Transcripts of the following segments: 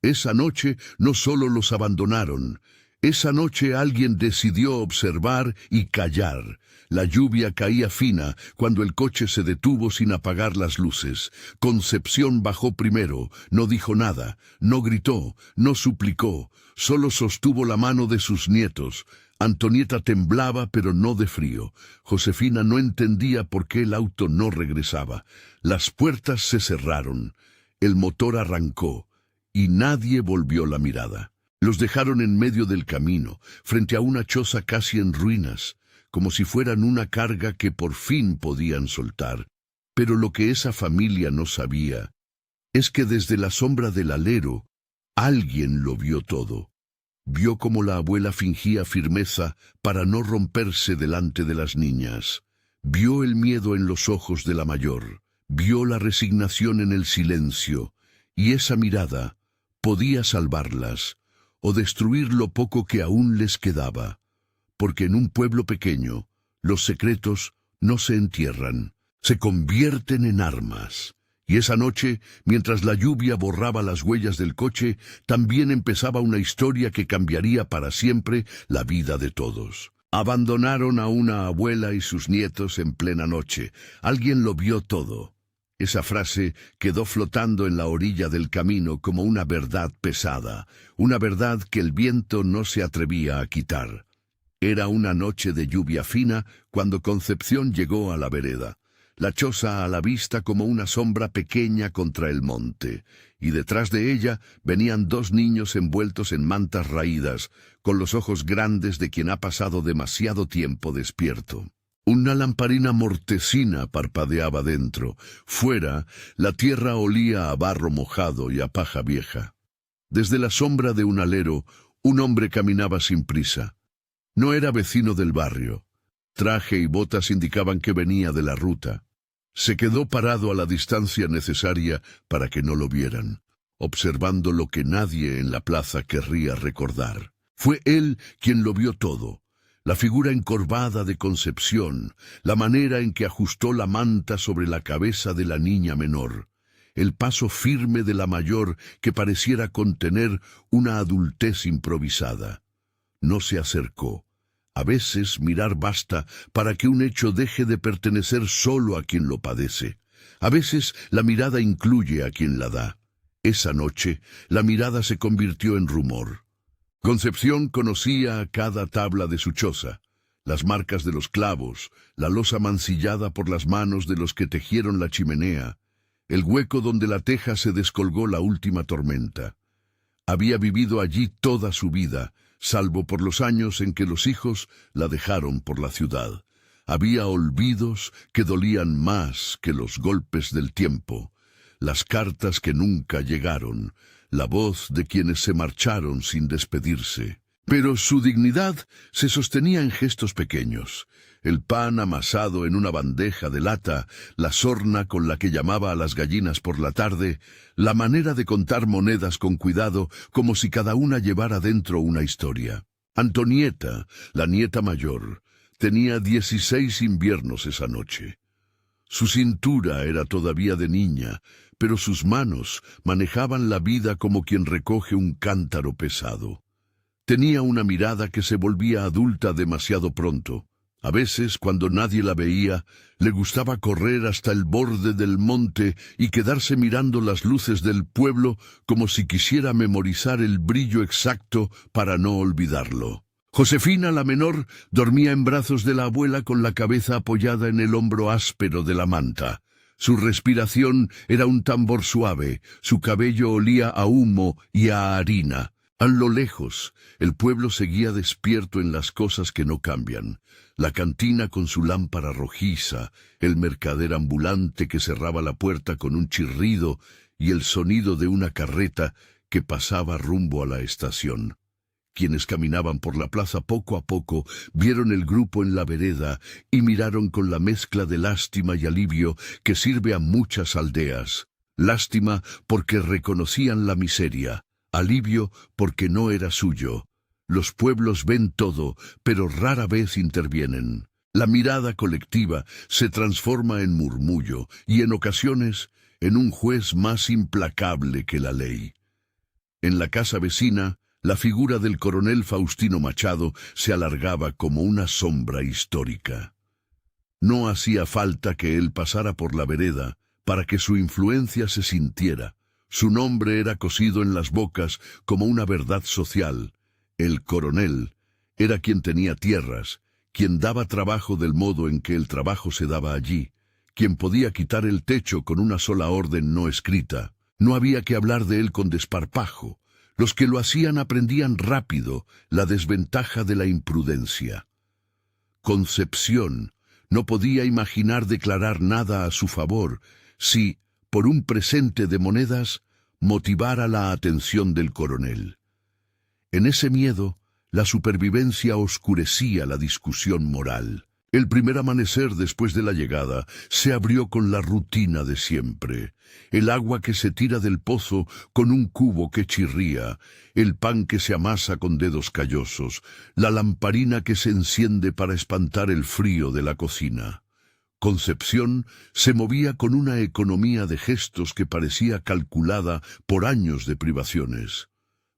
Esa noche no solo los abandonaron, esa noche alguien decidió observar y callar. La lluvia caía fina cuando el coche se detuvo sin apagar las luces. Concepción bajó primero, no dijo nada, no gritó, no suplicó, solo sostuvo la mano de sus nietos. Antonieta temblaba, pero no de frío. Josefina no entendía por qué el auto no regresaba. Las puertas se cerraron, el motor arrancó, y nadie volvió la mirada. Los dejaron en medio del camino, frente a una choza casi en ruinas, como si fueran una carga que por fin podían soltar. Pero lo que esa familia no sabía es que desde la sombra del alero, alguien lo vio todo. Vio cómo la abuela fingía firmeza para no romperse delante de las niñas. Vio el miedo en los ojos de la mayor. Vio la resignación en el silencio. Y esa mirada podía salvarlas o destruir lo poco que aún les quedaba. Porque en un pueblo pequeño, los secretos no se entierran, se convierten en armas. Y esa noche, mientras la lluvia borraba las huellas del coche, también empezaba una historia que cambiaría para siempre la vida de todos. Abandonaron a una abuela y sus nietos en plena noche. Alguien lo vio todo. Esa frase quedó flotando en la orilla del camino como una verdad pesada, una verdad que el viento no se atrevía a quitar. Era una noche de lluvia fina cuando Concepción llegó a la vereda. La choza a la vista como una sombra pequeña contra el monte, y detrás de ella venían dos niños envueltos en mantas raídas, con los ojos grandes de quien ha pasado demasiado tiempo despierto. Una lamparina mortecina parpadeaba dentro. Fuera, la tierra olía a barro mojado y a paja vieja. Desde la sombra de un alero, un hombre caminaba sin prisa. No era vecino del barrio. Traje y botas indicaban que venía de la ruta. Se quedó parado a la distancia necesaria para que no lo vieran, observando lo que nadie en la plaza querría recordar. Fue él quien lo vio todo. La figura encorvada de Concepción, la manera en que ajustó la manta sobre la cabeza de la niña menor, el paso firme de la mayor que pareciera contener una adultez improvisada. No se acercó. A veces mirar basta para que un hecho deje de pertenecer solo a quien lo padece. A veces la mirada incluye a quien la da. Esa noche, la mirada se convirtió en rumor. Concepción conocía cada tabla de su choza, las marcas de los clavos, la losa mancillada por las manos de los que tejieron la chimenea, el hueco donde la teja se descolgó la última tormenta. Había vivido allí toda su vida, salvo por los años en que los hijos la dejaron por la ciudad. Había olvidos que dolían más que los golpes del tiempo, las cartas que nunca llegaron, la voz de quienes se marcharon sin despedirse. Pero su dignidad se sostenía en gestos pequeños. El pan amasado en una bandeja de lata, la sorna con la que llamaba a las gallinas por la tarde, la manera de contar monedas con cuidado, como si cada una llevara dentro una historia. Antonieta, la nieta mayor, tenía 16 inviernos esa noche. Su cintura era todavía de niña, pero sus manos manejaban la vida como quien recoge un cántaro pesado. Tenía una mirada que se volvía adulta demasiado pronto. A veces, cuando nadie la veía, le gustaba correr hasta el borde del monte y quedarse mirando las luces del pueblo como si quisiera memorizar el brillo exacto para no olvidarlo. Josefina, la menor, dormía en brazos de la abuela con la cabeza apoyada en el hombro áspero de la manta. Su respiración era un tambor suave, su cabello olía a humo y a harina. A lo lejos, el pueblo seguía despierto en las cosas que no cambian. La cantina con su lámpara rojiza, el mercader ambulante que cerraba la puerta con un chirrido y el sonido de una carreta que pasaba rumbo a la estación. Quienes caminaban por la plaza poco a poco vieron el grupo en la vereda y miraron con la mezcla de lástima y alivio que sirve a muchas aldeas. Lástima porque reconocían la miseria. Alivio porque no era suyo. Los pueblos ven todo, pero rara vez intervienen. La mirada colectiva se transforma en murmullo y en ocasiones en un juez más implacable que la ley. En la casa vecina, la figura del coronel Faustino Machado se alargaba como una sombra histórica. No hacía falta que él pasara por la vereda para que su influencia se sintiera. Su nombre era cosido en las bocas como una verdad social. El coronel era quien tenía tierras, quien daba trabajo del modo en que el trabajo se daba allí, quien podía quitar el techo con una sola orden no escrita. No había que hablar de él con desparpajo. Los que lo hacían aprendían rápido la desventaja de la imprudencia. Concepción no podía imaginar declarar nada a su favor si, por un presente de monedas, motivara la atención del coronel. En ese miedo, la supervivencia oscurecía la discusión moral. El primer amanecer después de la llegada se abrió con la rutina de siempre. El agua que se tira del pozo con un cubo que chirría, el pan que se amasa con dedos callosos, la lamparina que se enciende para espantar el frío de la cocina. Concepción se movía con una economía de gestos que parecía calculada por años de privaciones.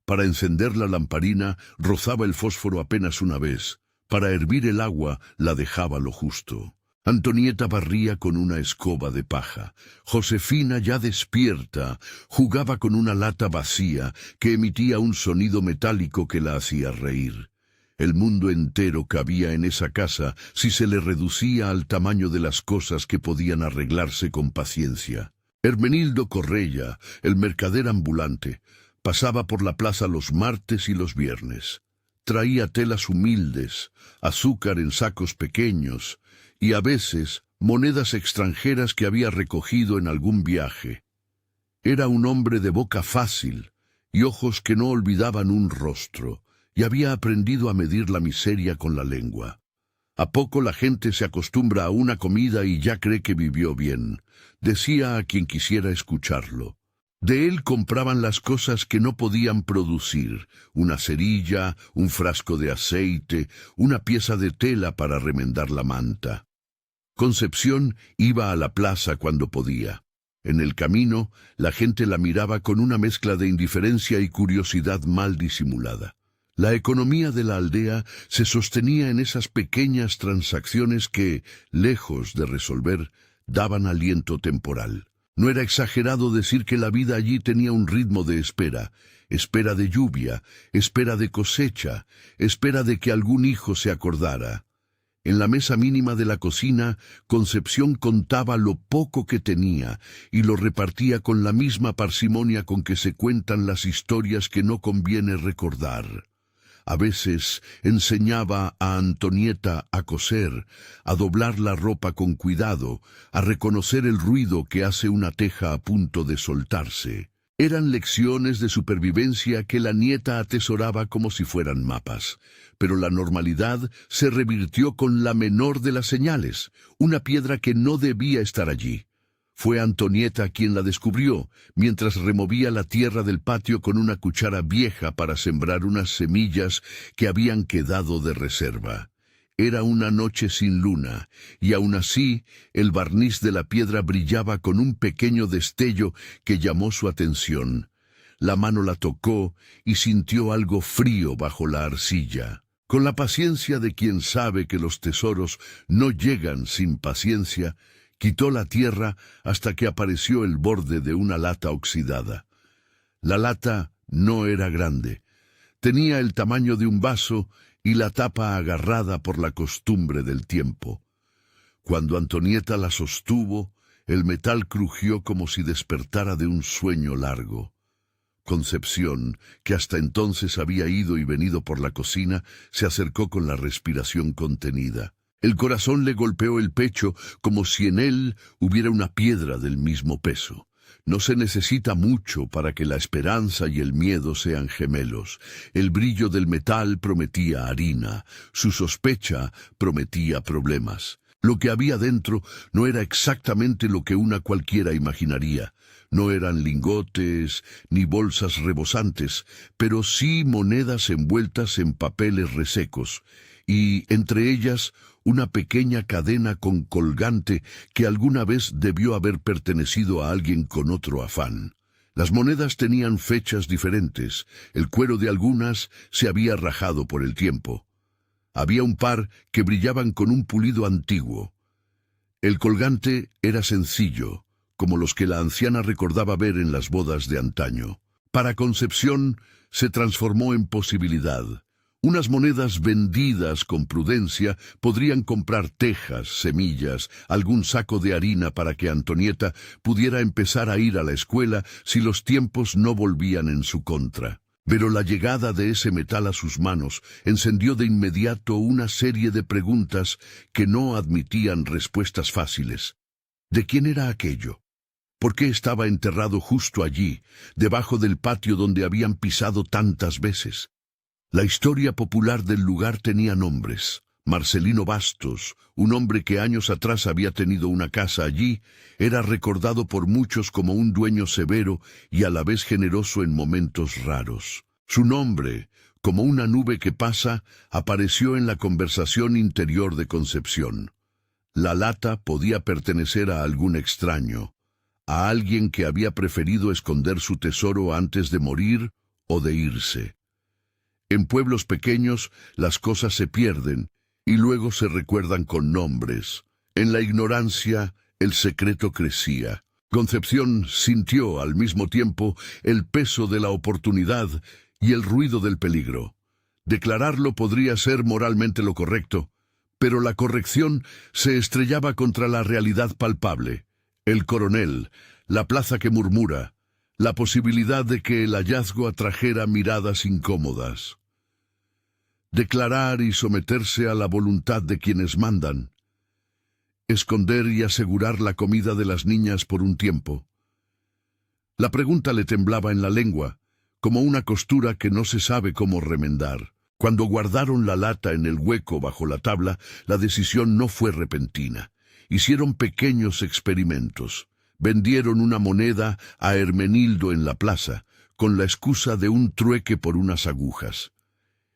Para encender la lamparina rozaba el fósforo apenas una vez. Para hervir el agua la dejaba lo justo. Antonieta barría con una escoba de paja. Josefina, ya despierta, jugaba con una lata vacía que emitía un sonido metálico que la hacía reír. El mundo entero cabía en esa casa si se le reducía al tamaño de las cosas que podían arreglarse con paciencia. Hermenildo Correia, el mercader ambulante, pasaba por la plaza los martes y los viernes. Traía telas humildes, azúcar en sacos pequeños y a veces monedas extranjeras que había recogido en algún viaje. Era un hombre de boca fácil y ojos que no olvidaban un rostro, y había aprendido a medir la miseria con la lengua. A poco la gente se acostumbra a una comida y ya cree que vivió bien, decía a quien quisiera escucharlo. De él compraban las cosas que no podían producir, una cerilla, un frasco de aceite, una pieza de tela para remendar la manta. Concepción iba a la plaza cuando podía. En el camino, la gente la miraba con una mezcla de indiferencia y curiosidad mal disimulada. La economía de la aldea se sostenía en esas pequeñas transacciones que, lejos de resolver, daban aliento temporal. No era exagerado decir que la vida allí tenía un ritmo de espera, espera de lluvia, espera de cosecha, espera de que algún hijo se acordara. En la mesa mínima de la cocina, Concepción contaba lo poco que tenía y lo repartía con la misma parsimonia con que se cuentan las historias que no conviene recordar. A veces enseñaba a Antonieta a coser, a doblar la ropa con cuidado, a reconocer el ruido que hace una teja a punto de soltarse. Eran lecciones de supervivencia que la nieta atesoraba como si fueran mapas. Pero la normalidad se revirtió con la menor de las señales, una piedra que no debía estar allí. Fue Antonieta quien la descubrió, mientras removía la tierra del patio con una cuchara vieja para sembrar unas semillas que habían quedado de reserva. Era una noche sin luna, y aún así el barniz de la piedra brillaba con un pequeño destello que llamó su atención. La mano la tocó y sintió algo frío bajo la arcilla. Con la paciencia de quien sabe que los tesoros no llegan sin paciencia, quitó la tierra hasta que apareció el borde de una lata oxidada. La lata no era grande. Tenía el tamaño de un vaso y la tapa agarrada por la costumbre del tiempo. Cuando Antonieta la sostuvo, el metal crujió como si despertara de un sueño largo. Concepción, que hasta entonces había ido y venido por la cocina, se acercó con la respiración contenida. El corazón le golpeó el pecho como si en él hubiera una piedra del mismo peso. No se necesita mucho para que la esperanza y el miedo sean gemelos. El brillo del metal prometía harina, su sospecha prometía problemas. Lo que había dentro no era exactamente lo que una cualquiera imaginaría. No eran lingotes ni bolsas rebosantes, pero sí monedas envueltas en papeles resecos, y entre ellas una pequeña cadena con colgante que alguna vez debió haber pertenecido a alguien con otro afán. Las monedas tenían fechas diferentes, el cuero de algunas se había rajado por el tiempo. Había un par que brillaban con un pulido antiguo. El colgante era sencillo, como los que la anciana recordaba ver en las bodas de antaño. Para Concepción se transformó en posibilidad. Unas monedas vendidas con prudencia podrían comprar tejas, semillas, algún saco de harina para que Antonieta pudiera empezar a ir a la escuela si los tiempos no volvían en su contra. Pero la llegada de ese metal a sus manos encendió de inmediato una serie de preguntas que no admitían respuestas fáciles. ¿De quién era aquello? ¿Por qué estaba enterrado justo allí, debajo del patio donde habían pisado tantas veces? La historia popular del lugar tenía nombres. Marcelino Bastos, un hombre que años atrás había tenido una casa allí, era recordado por muchos como un dueño severo y a la vez generoso en momentos raros. Su nombre, como una nube que pasa, apareció en la conversación interior de Concepción. La lata podía pertenecer a algún extraño, a alguien que había preferido esconder su tesoro antes de morir o de irse. En pueblos pequeños las cosas se pierden y luego se recuerdan con nombres. En la ignorancia el secreto crecía. Concepción sintió al mismo tiempo el peso de la oportunidad y el ruido del peligro. Declararlo podría ser moralmente lo correcto, pero la corrección se estrellaba contra la realidad palpable. El coronel, la plaza que murmura, la posibilidad de que el hallazgo atrajera miradas incómodas. Declarar y someterse a la voluntad de quienes mandan. Esconder y asegurar la comida de las niñas por un tiempo. La pregunta le temblaba en la lengua, como una costura que no se sabe cómo remendar. Cuando guardaron la lata en el hueco bajo la tabla, la decisión no fue repentina. Hicieron pequeños experimentos. Vendieron una moneda a Hermenildo en la plaza, con la excusa de un trueque por unas agujas.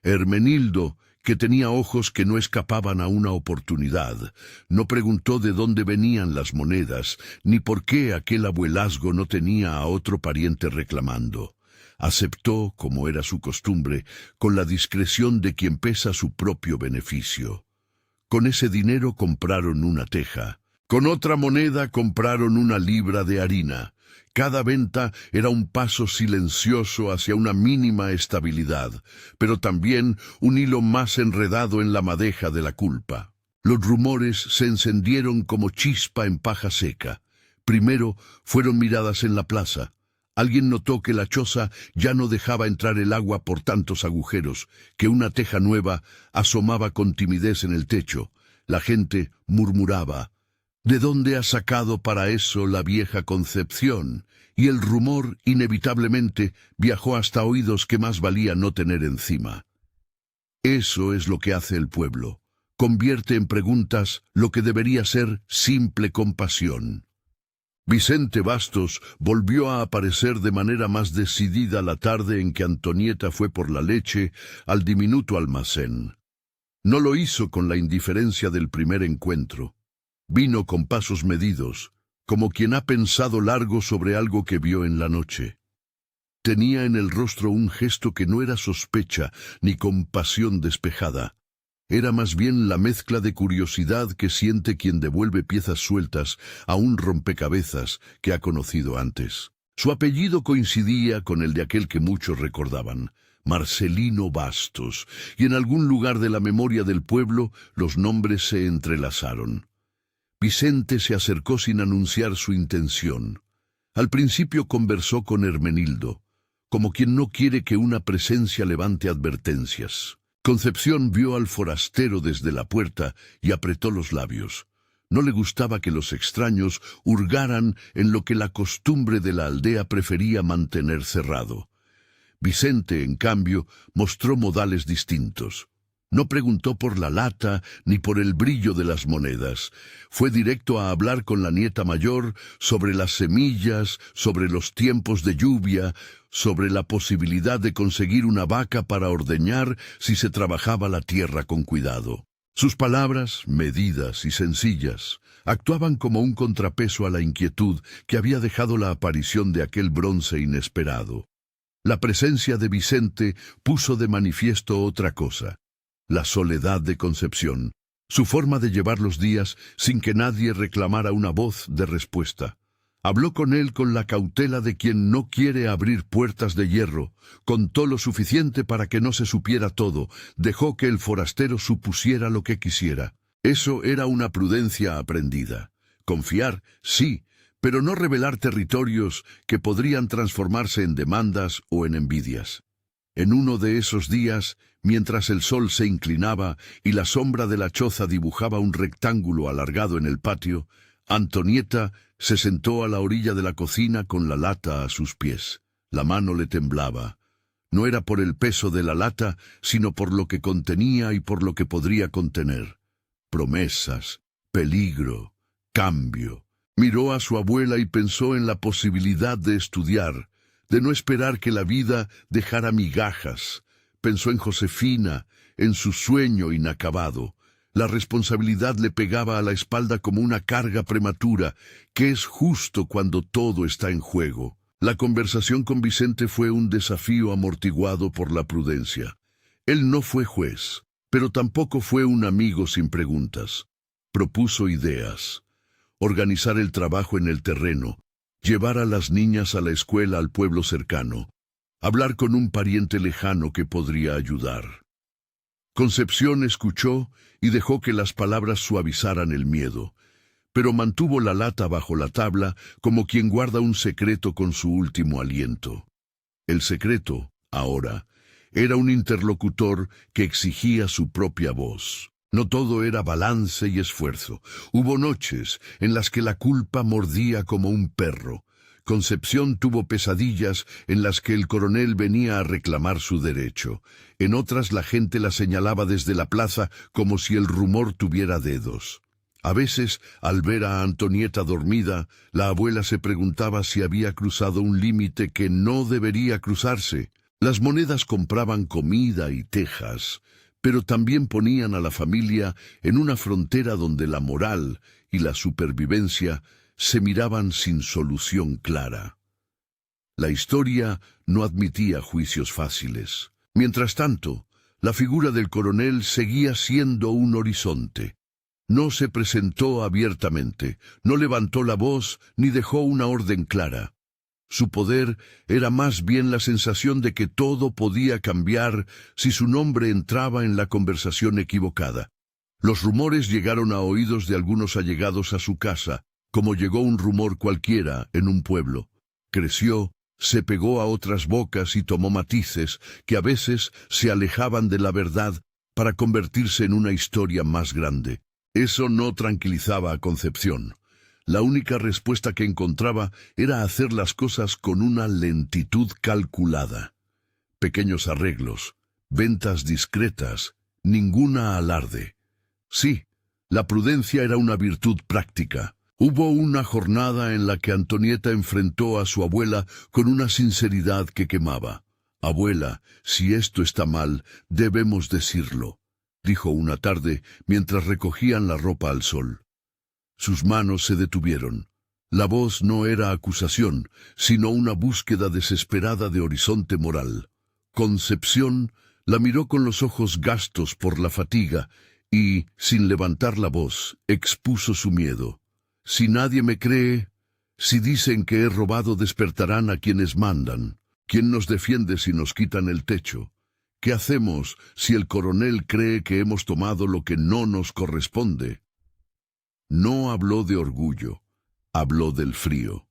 Hermenildo, que tenía ojos que no escapaban a una oportunidad, no preguntó de dónde venían las monedas, ni por qué aquel abuelazgo no tenía a otro pariente reclamando. Aceptó, como era su costumbre, con la discreción de quien pesa su propio beneficio. Con ese dinero compraron una teja. Con otra moneda compraron una libra de harina. Cada venta era un paso silencioso hacia una mínima estabilidad, pero también un hilo más enredado en la madeja de la culpa. Los rumores se encendieron como chispa en paja seca. Primero fueron miradas en la plaza. Alguien notó que la choza ya no dejaba entrar el agua por tantos agujeros, que una teja nueva asomaba con timidez en el techo. La gente murmuraba: ¿de dónde ha sacado para eso la vieja Concepción? Y el rumor, inevitablemente, viajó hasta oídos que más valía no tener encima. Eso es lo que hace el pueblo. Convierte en preguntas lo que debería ser simple compasión. Vicente Bastos volvió a aparecer de manera más decidida la tarde en que Antonieta fue por la leche al diminuto almacén. No lo hizo con la indiferencia del primer encuentro. Vino con pasos medidos, como quien ha pensado largo sobre algo que vio en la noche. Tenía en el rostro un gesto que no era sospecha ni compasión despejada. Era más bien la mezcla de curiosidad que siente quien devuelve piezas sueltas a un rompecabezas que ha conocido antes. Su apellido coincidía con el de aquel que muchos recordaban, Marcelino Bastos, y en algún lugar de la memoria del pueblo los nombres se entrelazaron. Vicente se acercó sin anunciar su intención. Al principio conversó con Hermenildo, como quien no quiere que una presencia levante advertencias. Concepción vio al forastero desde la puerta y apretó los labios. No le gustaba que los extraños hurgaran en lo que la costumbre de la aldea prefería mantener cerrado. Vicente, en cambio, mostró modales distintos. No preguntó por la lata ni por el brillo de las monedas. Fue directo a hablar con la nieta mayor sobre las semillas, sobre los tiempos de lluvia, sobre la posibilidad de conseguir una vaca para ordeñar si se trabajaba la tierra con cuidado. Sus palabras, medidas y sencillas, actuaban como un contrapeso a la inquietud que había dejado la aparición de aquel bronce inesperado. La presencia de Vicente puso de manifiesto otra cosa: la soledad de Concepción, su forma de llevar los días sin que nadie reclamara una voz de respuesta. Habló con él con la cautela de quien no quiere abrir puertas de hierro, contó lo suficiente para que no se supiera todo, dejó que el forastero supusiera lo que quisiera. Eso era una prudencia aprendida. Confiar, sí, pero no revelar territorios que podrían transformarse en demandas o en envidias. En uno de esos días, mientras el sol se inclinaba y la sombra de la choza dibujaba un rectángulo alargado en el patio, Antonieta se sentó a la orilla de la cocina con la lata a sus pies. La mano le temblaba. No era por el peso de la lata, sino por lo que contenía y por lo que podría contener. Promesas, peligro, cambio. Miró a su abuela y pensó en la posibilidad de estudiar, de no esperar que la vida dejara migajas. Pensó en Josefina, en su sueño inacabado. La responsabilidad le pegaba a la espalda como una carga prematura, que es justo cuando todo está en juego. La conversación con Vicente fue un desafío amortiguado por la prudencia. Él no fue juez, pero tampoco fue un amigo sin preguntas. Propuso ideas: organizar el trabajo en el terreno, llevar a las niñas a la escuela al pueblo cercano, hablar con un pariente lejano que podría ayudar. Concepción escuchó y dejó que las palabras suavizaran el miedo, pero mantuvo la lata bajo la tabla como quien guarda un secreto con su último aliento. El secreto, ahora, era un interlocutor que exigía su propia voz. No todo era balance y esfuerzo. Hubo noches en las que la culpa mordía como un perro. Concepción tuvo pesadillas en las que el coronel venía a reclamar su derecho. En otras la gente la señalaba desde la plaza como si el rumor tuviera dedos. A veces, al ver a Antonieta dormida, la abuela se preguntaba si había cruzado un límite que no debería cruzarse. Las monedas compraban comida y tejas, pero también ponían a la familia en una frontera donde la moral y la supervivencia se miraban sin solución clara. La historia no admitía juicios fáciles. Mientras tanto, la figura del coronel seguía siendo un horizonte. No se presentó abiertamente, no levantó la voz ni dejó una orden clara. Su poder era más bien la sensación de que todo podía cambiar si su nombre entraba en la conversación equivocada. Los rumores llegaron a oídos de algunos allegados a su casa, como llegó un rumor cualquiera en un pueblo. Creció, se pegó a otras bocas y tomó matices que a veces se alejaban de la verdad para convertirse en una historia más grande. Eso no tranquilizaba a Concepción. La única respuesta que encontraba era hacer las cosas con una lentitud calculada. Pequeños arreglos, ventas discretas, ninguna alarde. Sí, la prudencia era una virtud práctica. Hubo una jornada en la que Antonieta enfrentó a su abuela con una sinceridad que quemaba. «Abuela, si esto está mal, debemos decirlo», dijo una tarde mientras recogían la ropa al sol. Sus manos se detuvieron. La voz no era acusación, sino una búsqueda desesperada de horizonte moral. Concepción la miró con los ojos gastos por la fatiga y, sin levantar la voz, expuso su miedo. «Si nadie me cree, si dicen que he robado, despertarán a quienes mandan. ¿Quién nos defiende si nos quitan el techo? ¿Qué hacemos si el coronel cree que hemos tomado lo que no nos corresponde?» No habló de orgullo, habló del frío.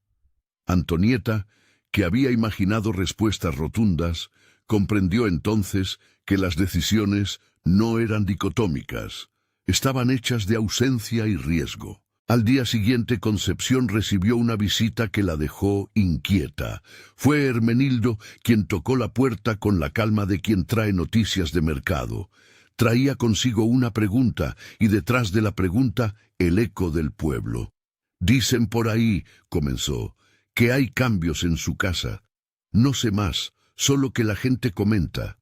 Antonieta, que había imaginado respuestas rotundas, comprendió entonces que las decisiones no eran dicotómicas, estaban hechas de ausencia y riesgo. Al día siguiente Concepción recibió una visita que la dejó inquieta. Fue Hermenildo quien tocó la puerta con la calma de quien trae noticias de mercado. Traía consigo una pregunta, y detrás de la pregunta, el eco del pueblo. «Dicen por ahí», comenzó, «que hay cambios en su casa. No sé más, solo que la gente comenta».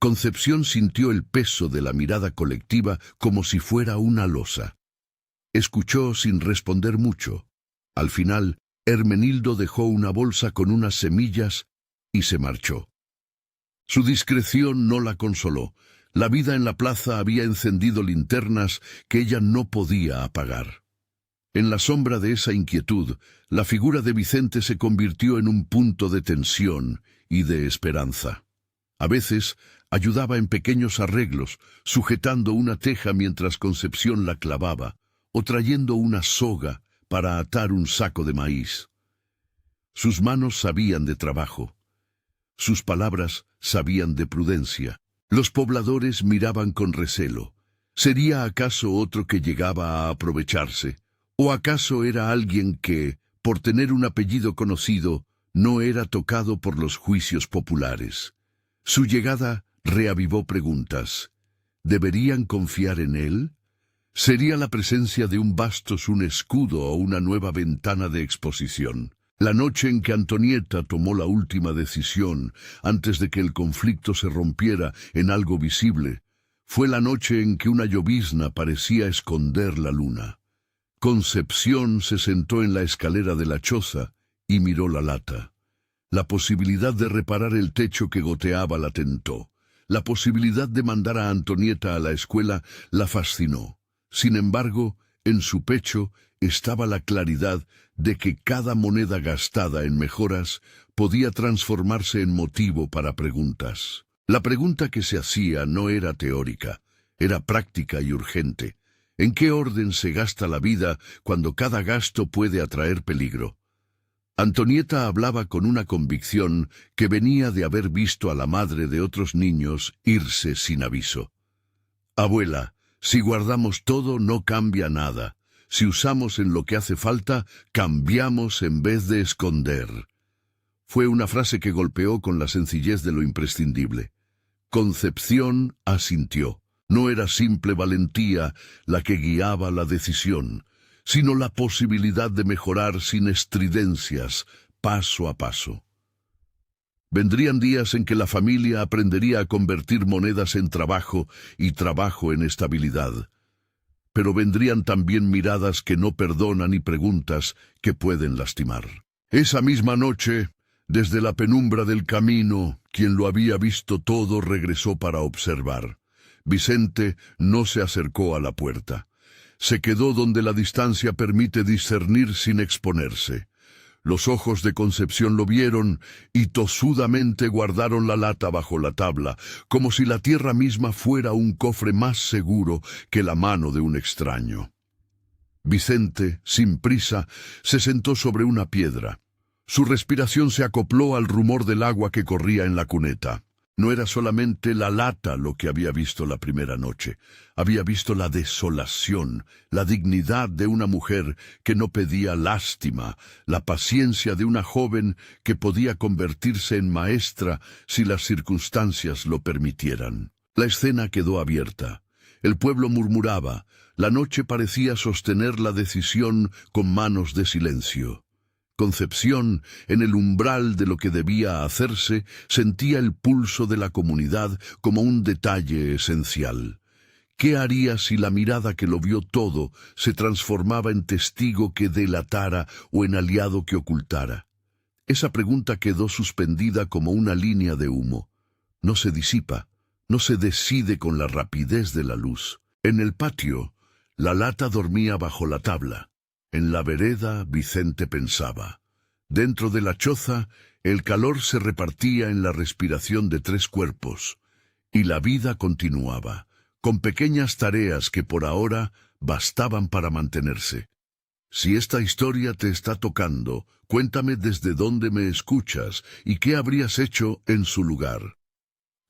Concepción sintió el peso de la mirada colectiva como si fuera una losa. Escuchó sin responder mucho. Al final, Hermenildo dejó una bolsa con unas semillas y se marchó. Su discreción no la consoló. La vida en la plaza había encendido linternas que ella no podía apagar. En la sombra de esa inquietud, la figura de Vicente se convirtió en un punto de tensión y de esperanza. A veces ayudaba en pequeños arreglos, sujetando una teja mientras Concepción la clavaba, o trayendo una soga para atar un saco de maíz. Sus manos sabían de trabajo. Sus palabras sabían de prudencia. Los pobladores miraban con recelo. ¿Sería acaso otro que llegaba a aprovecharse? ¿O acaso era alguien que, por tener un apellido conocido, no era tocado por los juicios populares? Su llegada reavivó preguntas. ¿Deberían confiar en él? ¿Sería la presencia de un bastos un escudo o una nueva ventana de exposición? La noche en que Antonieta tomó la última decisión, antes de que el conflicto se rompiera en algo visible, fue la noche en que una llovizna parecía esconder la luna. Concepción se sentó en la escalera de la choza y miró la lata. La posibilidad de reparar el techo que goteaba la tentó. La posibilidad de mandar a Antonieta a la escuela la fascinó. Sin embargo, en su pecho estaba la claridad de que cada moneda gastada en mejoras podía transformarse en motivo para preguntas. La pregunta que se hacía no era teórica, era práctica y urgente. ¿En qué orden se gasta la vida cuando cada gasto puede atraer peligro? Antonieta hablaba con una convicción que venía de haber visto a la madre de otros niños irse sin aviso. Abuela, si guardamos todo no cambia nada. Si usamos en lo que hace falta, cambiamos en vez de esconder. Fue una frase que golpeó con la sencillez de lo imprescindible. Concepción asintió. No era simple valentía la que guiaba la decisión, sino la posibilidad de mejorar sin estridencias, paso a paso. Vendrían días en que la familia aprendería a convertir monedas en trabajo y trabajo en estabilidad. Pero vendrían también miradas que no perdonan y preguntas que pueden lastimar. Esa misma noche, desde la penumbra del camino, quien lo había visto todo regresó para observar. Vicente no se acercó a la puerta. Se quedó donde la distancia permite discernir sin exponerse. Los ojos de Concepción lo vieron y tosudamente guardaron la lata bajo la tabla, como si la tierra misma fuera un cofre más seguro que la mano de un extraño. Vicente, sin prisa, se sentó sobre una piedra. Su respiración se acopló al rumor del agua que corría en la cuneta. No era solamente la lata lo que había visto la primera noche. Había visto la desolación, la dignidad de una mujer que no pedía lástima, la paciencia de una joven que podía convertirse en maestra si las circunstancias lo permitieran. La escena quedó abierta. El pueblo murmuraba. La noche parecía sostener la decisión con manos de silencio. Concepción, en el umbral de lo que debía hacerse, sentía el pulso de la comunidad como un detalle esencial. ¿Qué haría si la mirada que lo vio todo se transformaba en testigo que delatara o en aliado que ocultara? Esa pregunta quedó suspendida como una línea de humo. No se disipa, no se decide con la rapidez de la luz. En el patio, la lata dormía bajo la tabla. En la vereda, Vicente pensaba. Dentro de la choza, el calor se repartía en la respiración de 3 cuerpos, y la vida continuaba, con pequeñas tareas que por ahora bastaban para mantenerse. Si esta historia te está tocando, cuéntame desde dónde me escuchas y qué habrías hecho en su lugar.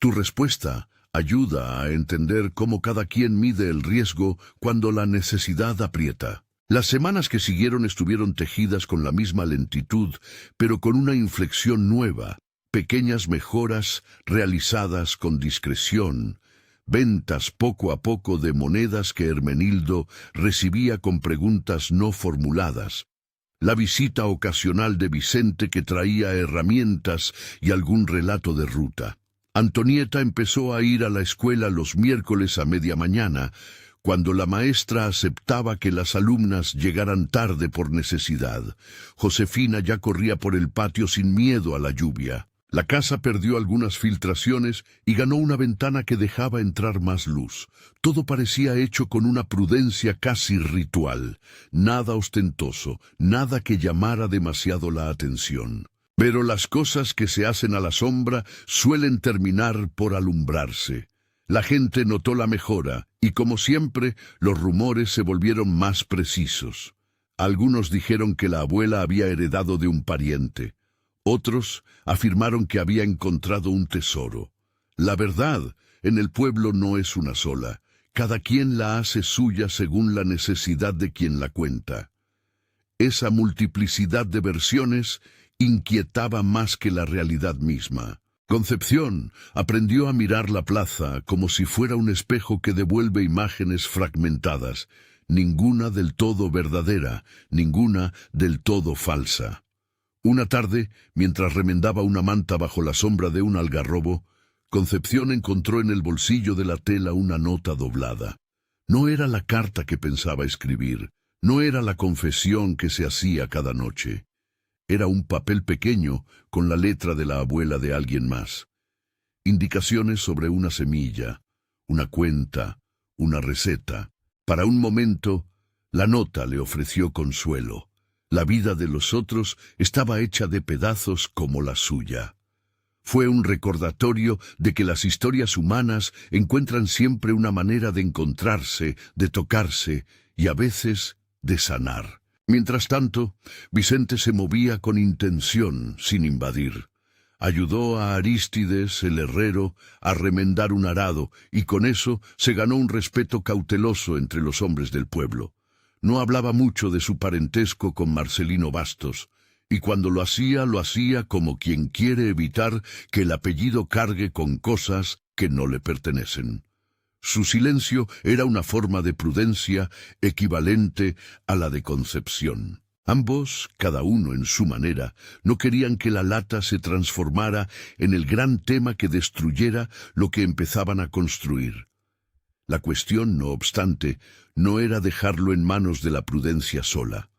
Tu respuesta ayuda a entender cómo cada quien mide el riesgo cuando la necesidad aprieta. Las semanas que siguieron estuvieron tejidas con la misma lentitud, pero con una inflexión nueva, pequeñas mejoras realizadas con discreción, ventas poco a poco de monedas que Hermenildo recibía con preguntas no formuladas, la visita ocasional de Vicente que traía herramientas y algún relato de ruta. Antonieta empezó a ir a la escuela los miércoles a media mañana, cuando la maestra aceptaba que las alumnas llegaran tarde por necesidad. Josefina ya corría por el patio sin miedo a la lluvia. La casa perdió algunas filtraciones y ganó una ventana que dejaba entrar más luz. Todo parecía hecho con una prudencia casi ritual. Nada ostentoso, nada que llamara demasiado la atención. Pero las cosas que se hacen a la sombra suelen terminar por alumbrarse. La gente notó la mejora, y como siempre, los rumores se volvieron más precisos. Algunos dijeron que la abuela había heredado de un pariente. Otros afirmaron que había encontrado un tesoro. La verdad, en el pueblo no es una sola. Cada quien la hace suya según la necesidad de quien la cuenta. Esa multiplicidad de versiones inquietaba más que la realidad misma. Concepción aprendió a mirar la plaza como si fuera un espejo que devuelve imágenes fragmentadas, ninguna del todo verdadera, ninguna del todo falsa. Una tarde, mientras remendaba una manta bajo la sombra de un algarrobo, Concepción encontró en el bolsillo de la tela una nota doblada. No era la carta que pensaba escribir, no era la confesión que se hacía cada noche. Era un papel pequeño con la letra de la abuela de alguien más. Indicaciones sobre una semilla, una cuenta, una receta. Para un momento, la nota le ofreció consuelo. La vida de los otros estaba hecha de pedazos como la suya. Fue un recordatorio de que las historias humanas encuentran siempre una manera de encontrarse, de tocarse y a veces de sanar. Mientras tanto, Vicente se movía con intención, sin invadir. Ayudó a Arístides, el herrero, a remendar un arado, y con eso se ganó un respeto cauteloso entre los hombres del pueblo. No hablaba mucho de su parentesco con Marcelino Bastos, y cuando lo hacía como quien quiere evitar que el apellido cargue con cosas que no le pertenecen. Su silencio era una forma de prudencia equivalente a la de Concepción. Ambos, cada uno en su manera, no querían que la lata se transformara en el gran tema que destruyera lo que empezaban a construir. La cuestión, no obstante, no era dejarlo en manos de la prudencia sola.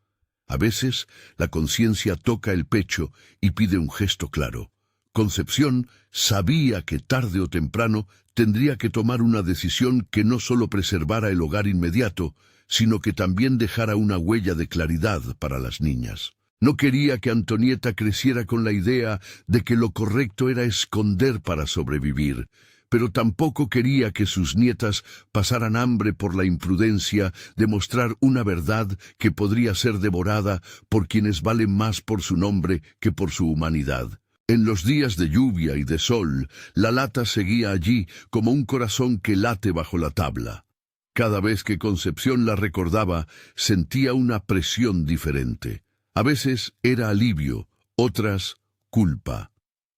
A veces, la conciencia toca el pecho y pide un gesto claro. Concepción sabía que tarde o temprano tendría que tomar una decisión que no solo preservara el hogar inmediato, sino que también dejara una huella de claridad para las niñas. No quería que Antonieta creciera con la idea de que lo correcto era esconder para sobrevivir, pero tampoco quería que sus nietas pasaran hambre por la imprudencia de mostrar una verdad que podría ser devorada por quienes valen más por su nombre que por su humanidad. En los días de lluvia y de sol, la lata seguía allí como un corazón que late bajo la tabla. Cada vez que Concepción la recordaba, sentía una presión diferente. A veces era alivio, otras culpa.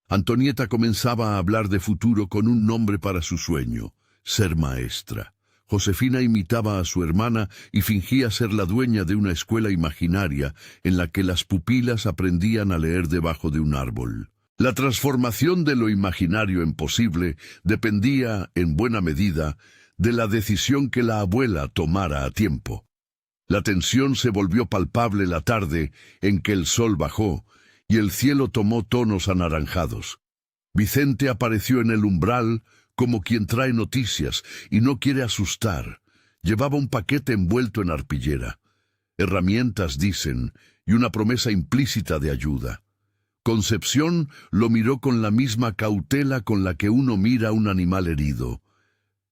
Antonieta comenzaba a hablar de futuro con un nombre para su sueño: ser maestra. Josefina imitaba a su hermana y fingía ser la dueña de una escuela imaginaria en la que las pupilas aprendían a leer debajo de un árbol. La transformación de lo imaginario en posible dependía, en buena medida, de la decisión que la abuela tomara a tiempo. La tensión se volvió palpable la tarde en que el sol bajó y el cielo tomó tonos anaranjados. Vicente apareció en el umbral como quien trae noticias y no quiere asustar. Llevaba un paquete envuelto en arpillera. Herramientas, dicen, y una promesa implícita de ayuda. Concepción lo miró con la misma cautela con la que uno mira a un animal herido.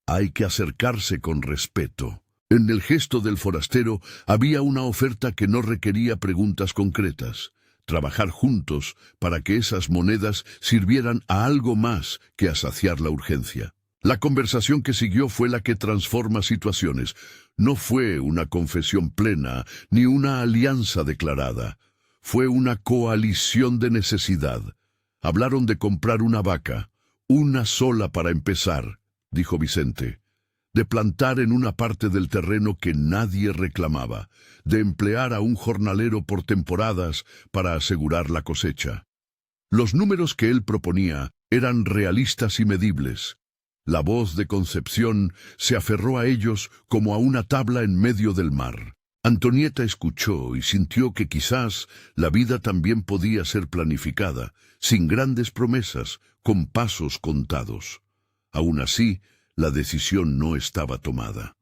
Hay que acercarse con respeto. En el gesto del forastero había una oferta que no requería preguntas concretas. Trabajar juntos para que esas monedas sirvieran a algo más que a saciar la urgencia. La conversación que siguió fue la que transforma situaciones. No fue una confesión plena ni una alianza declarada. Fue una coalición de necesidad. Hablaron de comprar una vaca, una sola para empezar, dijo Vicente, de plantar en una parte del terreno que nadie reclamaba, de emplear a un jornalero por temporadas para asegurar la cosecha. Los números que él proponía Eran realistas y medibles. La voz de Concepción se aferró a ellos como a una tabla en medio del mar. Antonieta escuchó y sintió que quizás la vida también podía ser planificada, sin grandes promesas, con pasos contados. Aún así, la decisión no estaba tomada.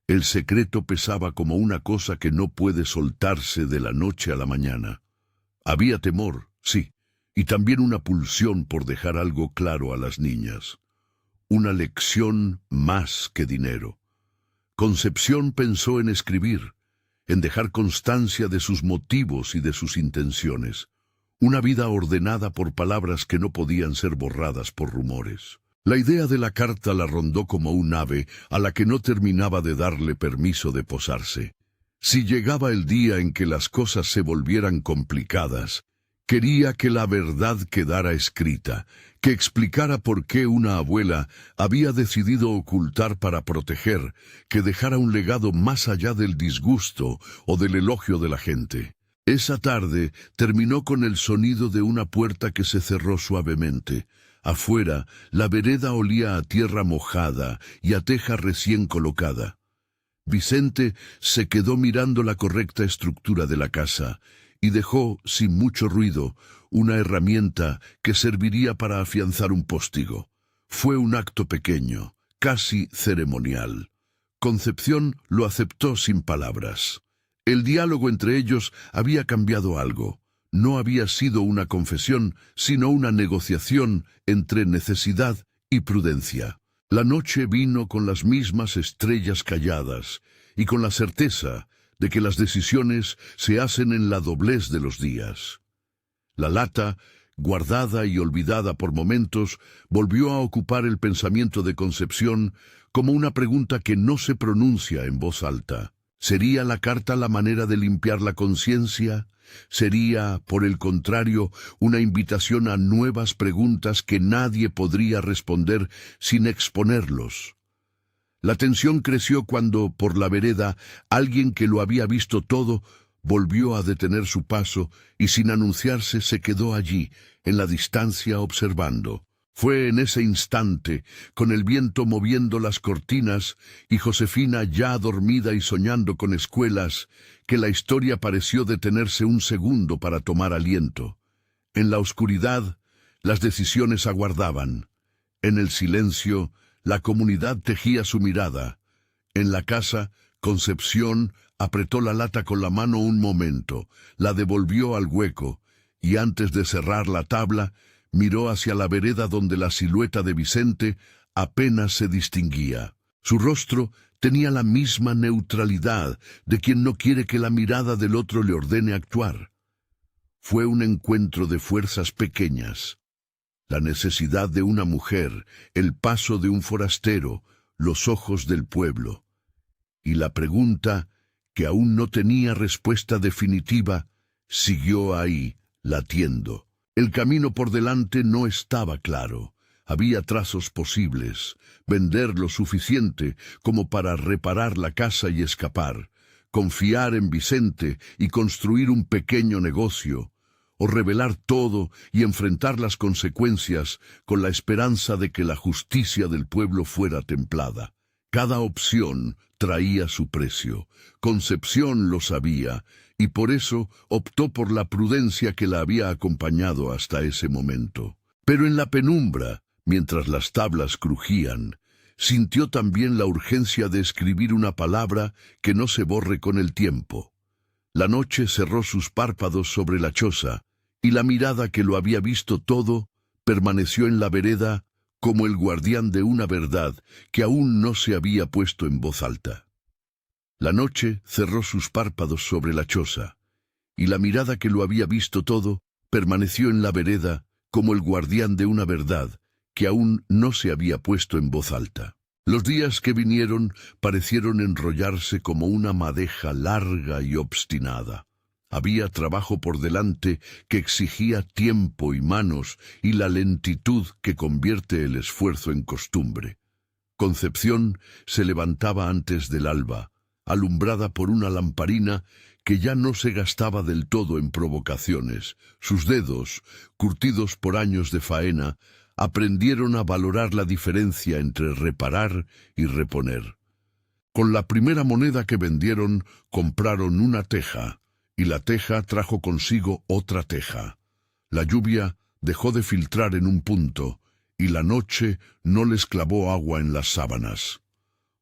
El secreto pesaba como una cosa que no puede soltarse de la noche a la mañana. Había temor, sí, y también una pulsión por dejar algo claro a las niñas. Una lección más que dinero. Concepción pensó en escribir, en dejar constancia de sus motivos y de sus intenciones. Una vida ordenada por palabras que no podían ser borradas por rumores. La idea de la carta la rondó como un ave a la que no terminaba de darle permiso de posarse. Si llegaba el día en que las cosas se volvieran complicadas, quería que la verdad quedara escrita, que explicara por qué una abuela había decidido ocultar para proteger, que dejara un legado más allá del disgusto o del elogio de la gente. Esa tarde terminó con el sonido de una puerta que se cerró suavemente. Afuera, la vereda olía a tierra mojada y a teja recién colocada. Vicente se quedó mirando la correcta estructura de la casa y dejó, sin mucho ruido, una herramienta que serviría para afianzar un postigo. Fue un acto pequeño, casi ceremonial. Concepción lo aceptó sin palabras. El diálogo entre ellos había cambiado algo. No había sido una confesión, sino una negociación entre necesidad y prudencia. La noche vino con las mismas estrellas calladas y con la certeza de que las decisiones se hacen en la doblez de los días. La lata, guardada y olvidada por momentos, volvió a ocupar el pensamiento de Concepción como una pregunta que no se pronuncia en voz alta. ¿Sería la carta la manera de limpiar la conciencia? ¿Sería, por el contrario, una invitación a nuevas preguntas que nadie podría responder sin exponerlos? La tensión creció cuando, por la vereda, alguien que lo había visto todo volvió a detener su paso y sin anunciarse se quedó allí, en la distancia observando. Fue en ese instante, con el viento moviendo las cortinas y Josefina ya dormida y soñando con escuelas, que la historia pareció detenerse un segundo para tomar aliento. En la oscuridad, las decisiones aguardaban. En el silencio, la comunidad tejía su mirada. En la casa, Concepción apretó la lata con la mano un momento, la devolvió al hueco, y antes de cerrar la tabla, miró hacia la vereda donde la silueta de Vicente apenas se distinguía. Su rostro tenía la misma neutralidad de quien no quiere que la mirada del otro le ordene actuar. Fue un encuentro de fuerzas pequeñas. La necesidad de una mujer, el paso de un forastero, los ojos del pueblo. Y la pregunta, que aún no tenía respuesta definitiva, siguió ahí, latiendo. El camino por delante no estaba claro. Había trazos posibles, vender lo suficiente como para reparar la casa y escapar, confiar en Vicente y construir un pequeño negocio, o revelar todo y enfrentar las consecuencias con la esperanza de que la justicia del pueblo fuera templada. Cada opción traía su precio. Concepción lo sabía, y por eso optó por la prudencia que la había acompañado hasta ese momento. Pero en la penumbra, mientras las tablas crujían, sintió también la urgencia de escribir una palabra que no se borre con el tiempo. La noche cerró sus párpados sobre la choza, y la mirada que lo había visto todo permaneció en la vereda como el guardián de una verdad que aún no se había puesto en voz alta. La noche cerró sus párpados sobre la choza, y la mirada que lo había visto todo permaneció en la vereda como el guardián de una verdad que aún no se había puesto en voz alta. Los días que vinieron parecieron enrollarse como una madeja larga y obstinada. Había trabajo por delante que exigía tiempo y manos y la lentitud que convierte el esfuerzo en costumbre. Concepción se levantaba antes del alba, alumbrada por una lamparina que ya no se gastaba del todo en provocaciones. Sus dedos, curtidos por años de faena, aprendieron a valorar la diferencia entre reparar y reponer. Con la primera moneda que vendieron, compraron una teja, y la teja trajo consigo otra teja. La lluvia dejó de filtrar en un punto, y la noche no les clavó agua en las sábanas.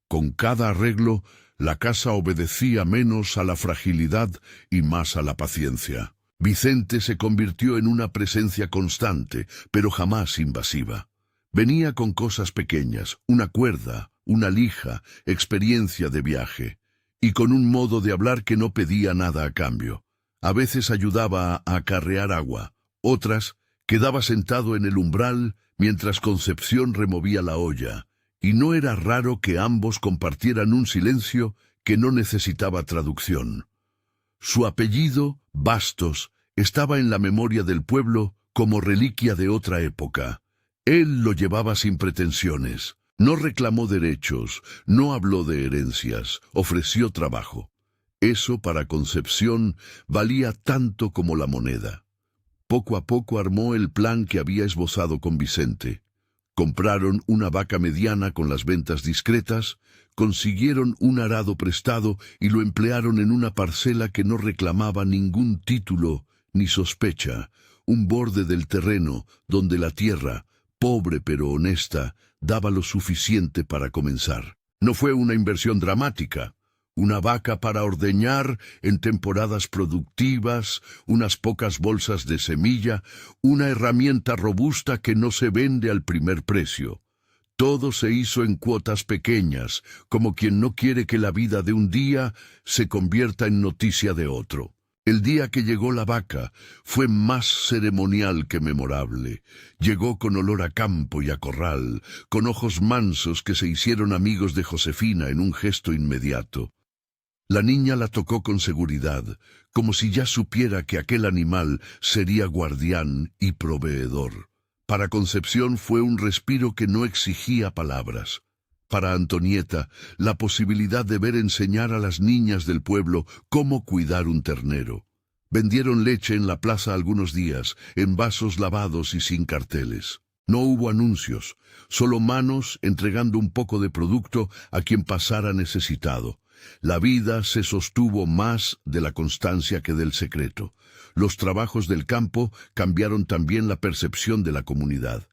Con cada arreglo, la casa obedecía menos a la fragilidad y más a la paciencia. Vicente se convirtió en una presencia constante, pero jamás invasiva. Venía con cosas pequeñas, una cuerda, una lija, experiencia de viaje, y con un modo de hablar que no pedía nada a cambio. A veces ayudaba a acarrear agua, otras quedaba sentado en el umbral mientras Concepción removía la olla, y no era raro que ambos compartieran un silencio que no necesitaba traducción. Su apellido, Bastos, estaba en la memoria del pueblo como reliquia de otra época. Él lo llevaba sin pretensiones, no reclamó derechos, no habló de herencias, ofreció trabajo. Eso para Concepción valía tanto como la moneda. Poco a poco armó el plan que había esbozado con Vicente. Compraron una vaca mediana con las ventas discretas, consiguieron un arado prestado y lo emplearon en una parcela que no reclamaba ningún título ni sospecha, un borde del terreno donde la tierra, pobre pero honesta, daba lo suficiente para comenzar. No fue una inversión dramática. Una vaca para ordeñar en temporadas productivas, unas pocas bolsas de semilla, una herramienta robusta que no se vende al primer precio. Todo se hizo en cuotas pequeñas, como quien no quiere que la vida de un día se convierta en noticia de otro. El día que llegó la vaca fue más ceremonial que memorable. Llegó con olor a campo y a corral, con ojos mansos que se hicieron amigos de Josefina en un gesto inmediato. La niña la tocó con seguridad, como si ya supiera que aquel animal sería guardián y proveedor. Para Concepción fue un respiro que no exigía palabras. Para Antonieta, la posibilidad de ver enseñar a las niñas del pueblo cómo cuidar un ternero. Vendieron leche en la plaza algunos días, en vasos lavados y sin carteles. No hubo anuncios, solo manos entregando un poco de producto a quien pasara necesitado. La vida se sostuvo más de la constancia que del secreto. Los trabajos del campo cambiaron también la percepción de la comunidad.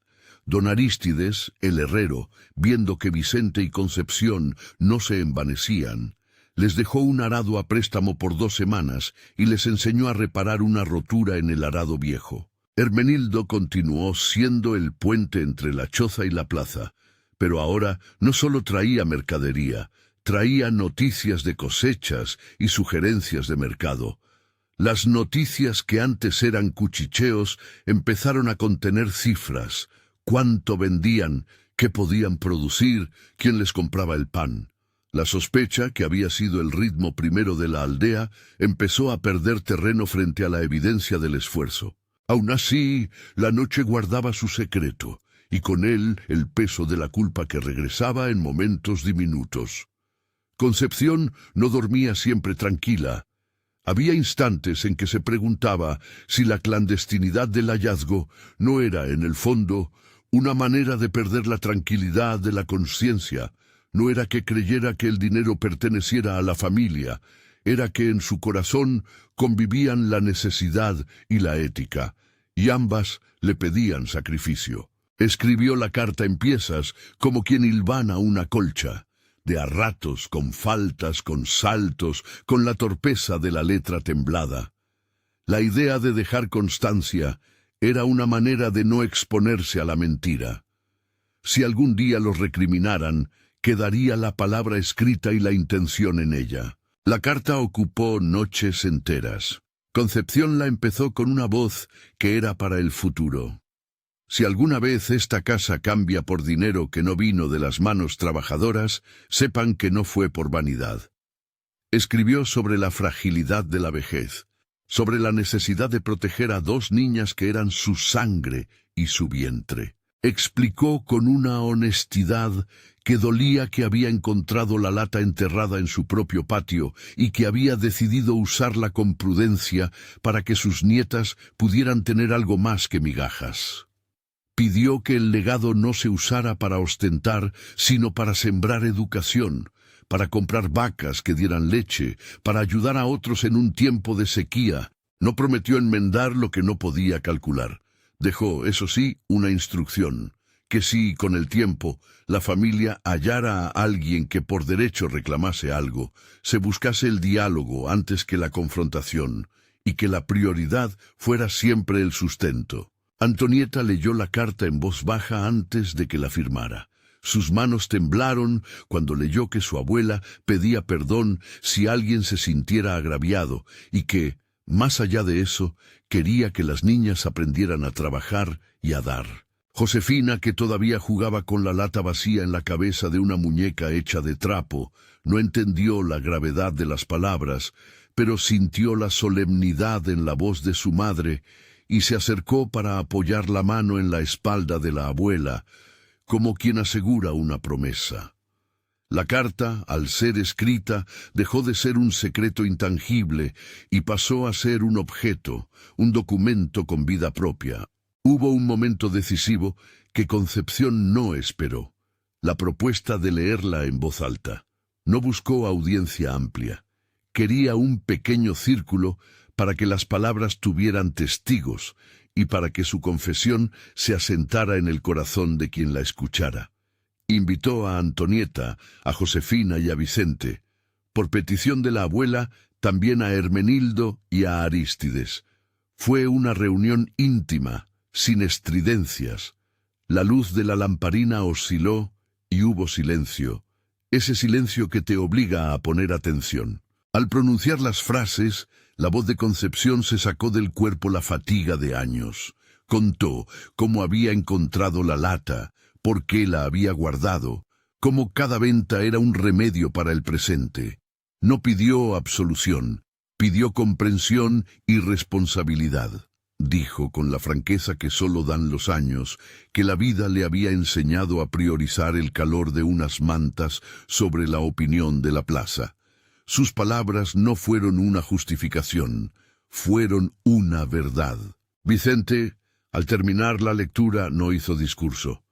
Don Arístides, el herrero, viendo que Vicente y Concepción no se envanecían, les dejó un arado a préstamo por 2 semanas y les enseñó a reparar una rotura en el arado viejo. Hermenildo continuó siendo el puente entre la choza y la plaza, pero ahora no solo traía mercadería, traía noticias de cosechas y sugerencias de mercado. Las noticias que antes eran cuchicheos empezaron a contener cifras: cuánto vendían, qué podían producir, quién les compraba el pan. La sospecha, que había sido el ritmo primero de la aldea, empezó a perder terreno frente a la evidencia del esfuerzo. Aún así, la noche guardaba su secreto, y con él el peso de la culpa que regresaba en momentos diminutos. Concepción no dormía siempre tranquila. Había instantes en que se preguntaba si la clandestinidad del hallazgo no era, en el fondo, una manera de perder la tranquilidad de la conciencia. No era que creyera que el dinero perteneciera a la familia, era que en su corazón convivían la necesidad y la ética, y ambas le pedían sacrificio. Escribió la carta en piezas, como quien hilvana una colcha, de a ratos, con faltas, con saltos, con la torpeza de la letra temblada. La idea de dejar constancia era una manera de no exponerse a la mentira. Si algún día los recriminaran, quedaría la palabra escrita y la intención en ella. La carta ocupó noches enteras. Concepción la empezó con una voz que era para el futuro. Si alguna vez esta casa cambia por dinero que no vino de las manos trabajadoras, sepan que no fue por vanidad. Escribió sobre la fragilidad de la vejez, sobre la necesidad de proteger a 2 niñas que eran su sangre y su vientre. Explicó con una honestidad que dolía que había encontrado la lata enterrada en su propio patio y que había decidido usarla con prudencia para que sus nietas pudieran tener algo más que migajas. Pidió que el legado no se usara para ostentar, sino para sembrar educación, para comprar vacas que dieran leche, para ayudar a otros en un tiempo de sequía. No prometió enmendar lo que no podía calcular. Dejó, eso sí, una instrucción, que si, con el tiempo, la familia hallara a alguien que por derecho reclamase algo, se buscase el diálogo antes que la confrontación, y que la prioridad fuera siempre el sustento. Antonieta leyó la carta en voz baja antes de que la firmara. Sus manos temblaron cuando leyó que su abuela pedía perdón si alguien se sintiera agraviado y que, más allá de eso, quería que las niñas aprendieran a trabajar y a dar. Josefina, que todavía jugaba con la lata vacía en la cabeza de una muñeca hecha de trapo, no entendió la gravedad de las palabras, pero sintió la solemnidad en la voz de su madre y se acercó para apoyar la mano en la espalda de la abuela, como quien asegura una promesa. La carta, al ser escrita, dejó de ser un secreto intangible y pasó a ser un objeto, un documento con vida propia. Hubo un momento decisivo que Concepción no esperó: la propuesta de leerla en voz alta. No buscó audiencia amplia. Quería un pequeño círculo para que las palabras tuvieran testigos y para que su confesión se asentara en el corazón de quien la escuchara. Invitó a Antonieta, a Josefina y a Vicente. Por petición de la abuela, también a Hermenildo y a Arístides. Fue una reunión íntima, sin estridencias. La luz de la lamparina osciló y hubo silencio, ese silencio que te obliga a poner atención. Al pronunciar las frases, la voz de Concepción se sacó del cuerpo la fatiga de años. Contó cómo había encontrado la lata, por qué la había guardado, cómo cada venta era un remedio para el presente. No pidió absolución, pidió comprensión y responsabilidad. Dijo con la franqueza que solo dan los años, que la vida le había enseñado a priorizar el calor de unas mantas sobre la opinión de la plaza. Sus palabras no fueron una justificación, fueron una verdad. Vicente, al terminar la lectura, no hizo discurso.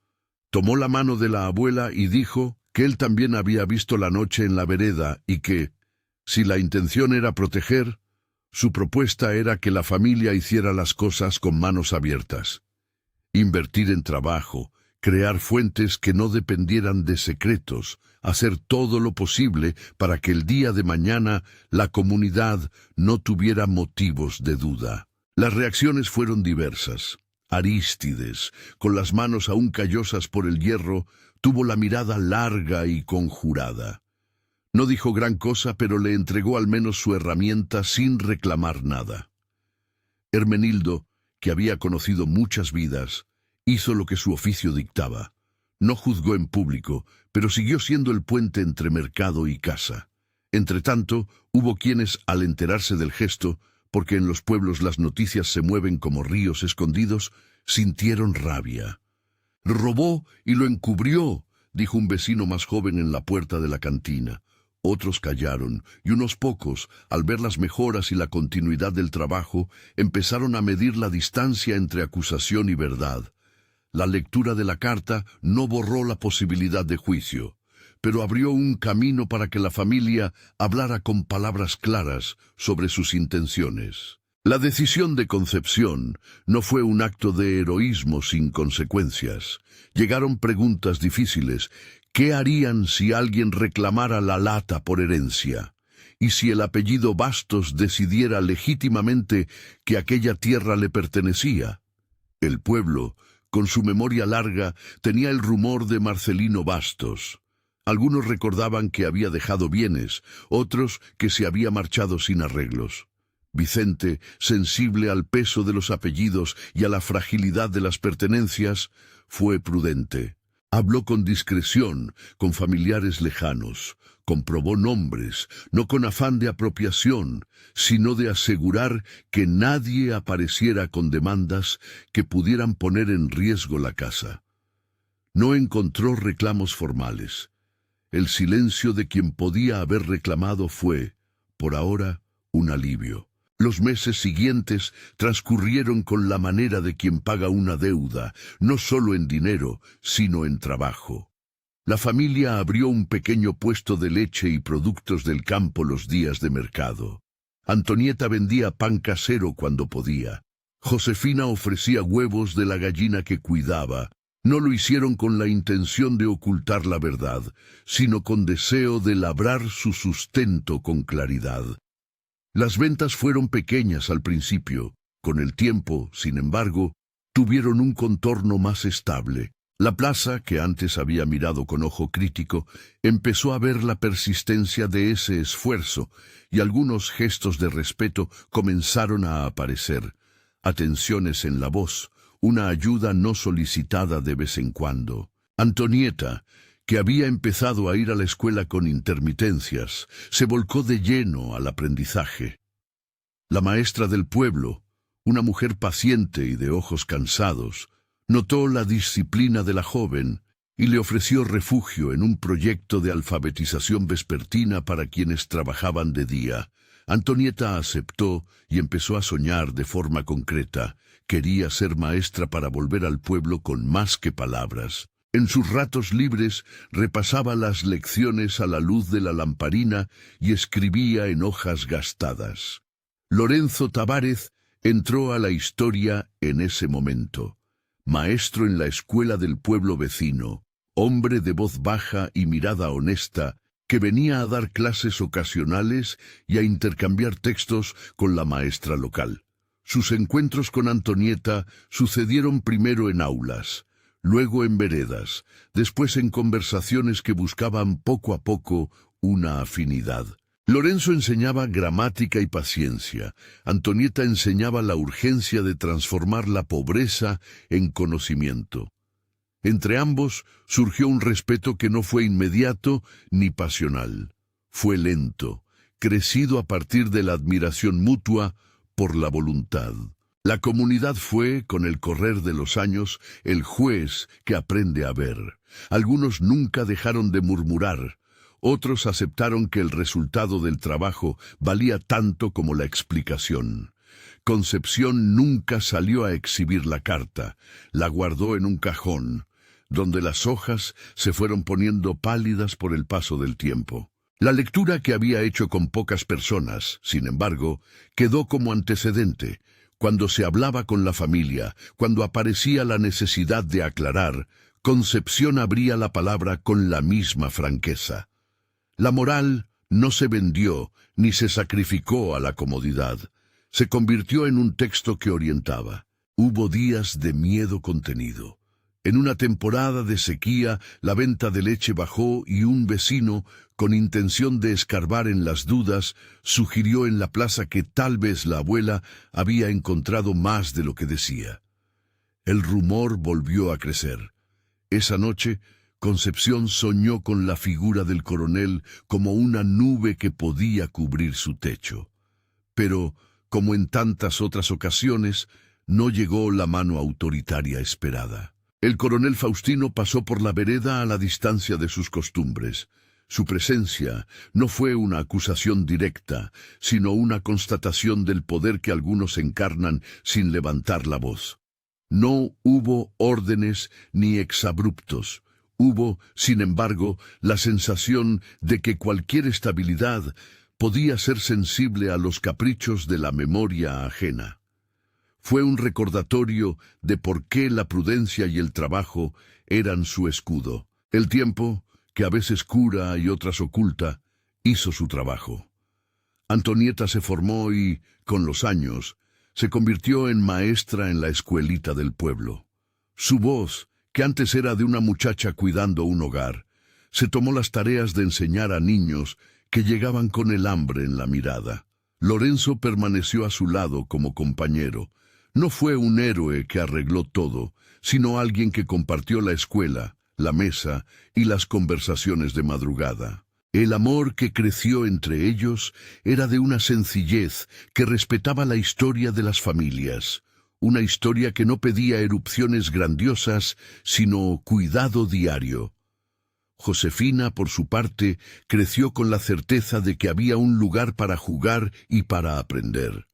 Tomó la mano de la abuela y dijo que él también había visto la noche en la vereda y que, si la intención era proteger, su propuesta era que la familia hiciera las cosas con manos abiertas. Invertir en trabajo, crear fuentes que no dependieran de secretos, hacer todo lo posible para que el día de mañana la comunidad no tuviera motivos de duda. Las reacciones fueron diversas. Arístides, con las manos aún callosas por el hierro, tuvo la mirada larga y conjurada. No dijo gran cosa, pero le entregó al menos su herramienta sin reclamar nada. Hermenildo, que había conocido muchas vidas, hizo lo que su oficio dictaba. No juzgó en público, pero siguió siendo el puente entre mercado y casa. Entretanto, hubo quienes, al enterarse del gesto, porque en los pueblos las noticias se mueven como ríos escondidos, sintieron rabia. «Robó y lo encubrió», dijo un vecino más joven en la puerta de la cantina. Otros callaron, y unos pocos, al ver las mejoras y la continuidad del trabajo, empezaron a medir la distancia entre acusación y verdad. La lectura de la carta no borró la posibilidad de juicio, pero abrió un camino para que la familia hablara con palabras claras sobre sus intenciones. La decisión de Concepción no fue un acto de heroísmo sin consecuencias. Llegaron preguntas difíciles. ¿Qué harían si alguien reclamara la lata por herencia? ¿Y si el apellido Bastos decidiera legítimamente que aquella tierra le pertenecía? El pueblo, con su memoria larga, tenía el rumor de Marcelino Bastos. Algunos recordaban que había dejado bienes, otros que se había marchado sin arreglos. Vicente, sensible al peso de los apellidos y a la fragilidad de las pertenencias, fue prudente. Habló con discreción, con familiares lejanos, comprobó nombres, no con afán de apropiación, sino de asegurar que nadie apareciera con demandas que pudieran poner en riesgo la casa. No encontró reclamos formales. El silencio de quien podía haber reclamado fue, por ahora, un alivio. Los meses siguientes transcurrieron con la manera de quien paga una deuda, no solo en dinero, sino en trabajo. La familia abrió un pequeño puesto de leche y productos del campo los días de mercado. Antonieta vendía pan casero cuando podía. Josefina ofrecía huevos de la gallina que cuidaba. No lo hicieron con la intención de ocultar la verdad, sino con deseo de labrar su sustento con claridad. Las ventas fueron pequeñas al principio. Con el tiempo, sin embargo, tuvieron un contorno más estable. La plaza, que antes había mirado con ojo crítico, empezó a ver la persistencia de ese esfuerzo, y algunos gestos de respeto comenzaron a aparecer. Atenciones en la voz, una ayuda no solicitada de vez en cuando. Antonieta, que había empezado a ir a la escuela con intermitencias, se volcó de lleno al aprendizaje. La maestra del pueblo, una mujer paciente y de ojos cansados, notó la disciplina de la joven y le ofreció refugio en un proyecto de alfabetización vespertina para quienes trabajaban de día. Antonieta aceptó y empezó a soñar de forma concreta. Quería ser maestra para volver al pueblo con más que palabras. En sus ratos libres repasaba las lecciones a la luz de la lamparina y escribía en hojas gastadas. Lorenzo Tavares entró a la historia en ese momento. Maestro en la escuela del pueblo vecino, hombre de voz baja y mirada honesta, que venía a dar clases ocasionales y a intercambiar textos con la maestra local. Sus encuentros con Antonieta sucedieron primero en aulas, luego en veredas, después en conversaciones que buscaban poco a poco una afinidad. Lorenzo enseñaba gramática y paciencia. Antonieta enseñaba la urgencia de transformar la pobreza en conocimiento. Entre ambos surgió un respeto que no fue inmediato ni pasional. Fue lento, crecido a partir de la admiración mutua por la voluntad. La comunidad fue, con el correr de los años, el juez que aprende a ver. Algunos nunca dejaron de murmurar. Otros aceptaron que el resultado del trabajo valía tanto como la explicación. Concepción nunca salió a exhibir la carta. La guardó en un cajón, donde las hojas se fueron poniendo pálidas por el paso del tiempo. La lectura que había hecho con pocas personas, sin embargo, quedó como antecedente. Cuando se hablaba con la familia, cuando aparecía la necesidad de aclarar, Concepción abría la palabra con la misma franqueza. La moral no se vendió ni se sacrificó a la comodidad. Se convirtió en un texto que orientaba. Hubo días de miedo contenido. En una temporada de sequía, la venta de leche bajó y un vecino, con intención de escarbar en las dudas, sugirió en la plaza que tal vez la abuela había encontrado más de lo que decía. El rumor volvió a crecer. Esa noche, Concepción soñó con la figura del coronel como una nube que podía cubrir su techo. Pero, como en tantas otras ocasiones, no llegó la mano autoritaria esperada. El coronel Faustino pasó por la vereda a la distancia de sus costumbres. Su presencia no fue una acusación directa, sino una constatación del poder que algunos encarnan sin levantar la voz. No hubo órdenes ni exabruptos. Hubo, sin embargo, la sensación de que cualquier estabilidad podía ser sensible a los caprichos de la memoria ajena. Fue un recordatorio de por qué la prudencia y el trabajo eran su escudo. El tiempo, que a veces cura y otras oculta, hizo su trabajo. Antonieta se formó y, con los años, se convirtió en maestra en la escuelita del pueblo. Su voz, que antes era de una muchacha cuidando un hogar, se tomó las tareas de enseñar a niños que llegaban con el hambre en la mirada. Lorenzo permaneció a su lado como compañero. No fue un héroe que arregló todo, sino alguien que compartió la escuela, la mesa y las conversaciones de madrugada. El amor que creció entre ellos era de una sencillez que respetaba la historia de las familias, una historia que no pedía erupciones grandiosas, sino cuidado diario. Josefina, por su parte, creció con la certeza de que había un lugar para jugar y para aprender.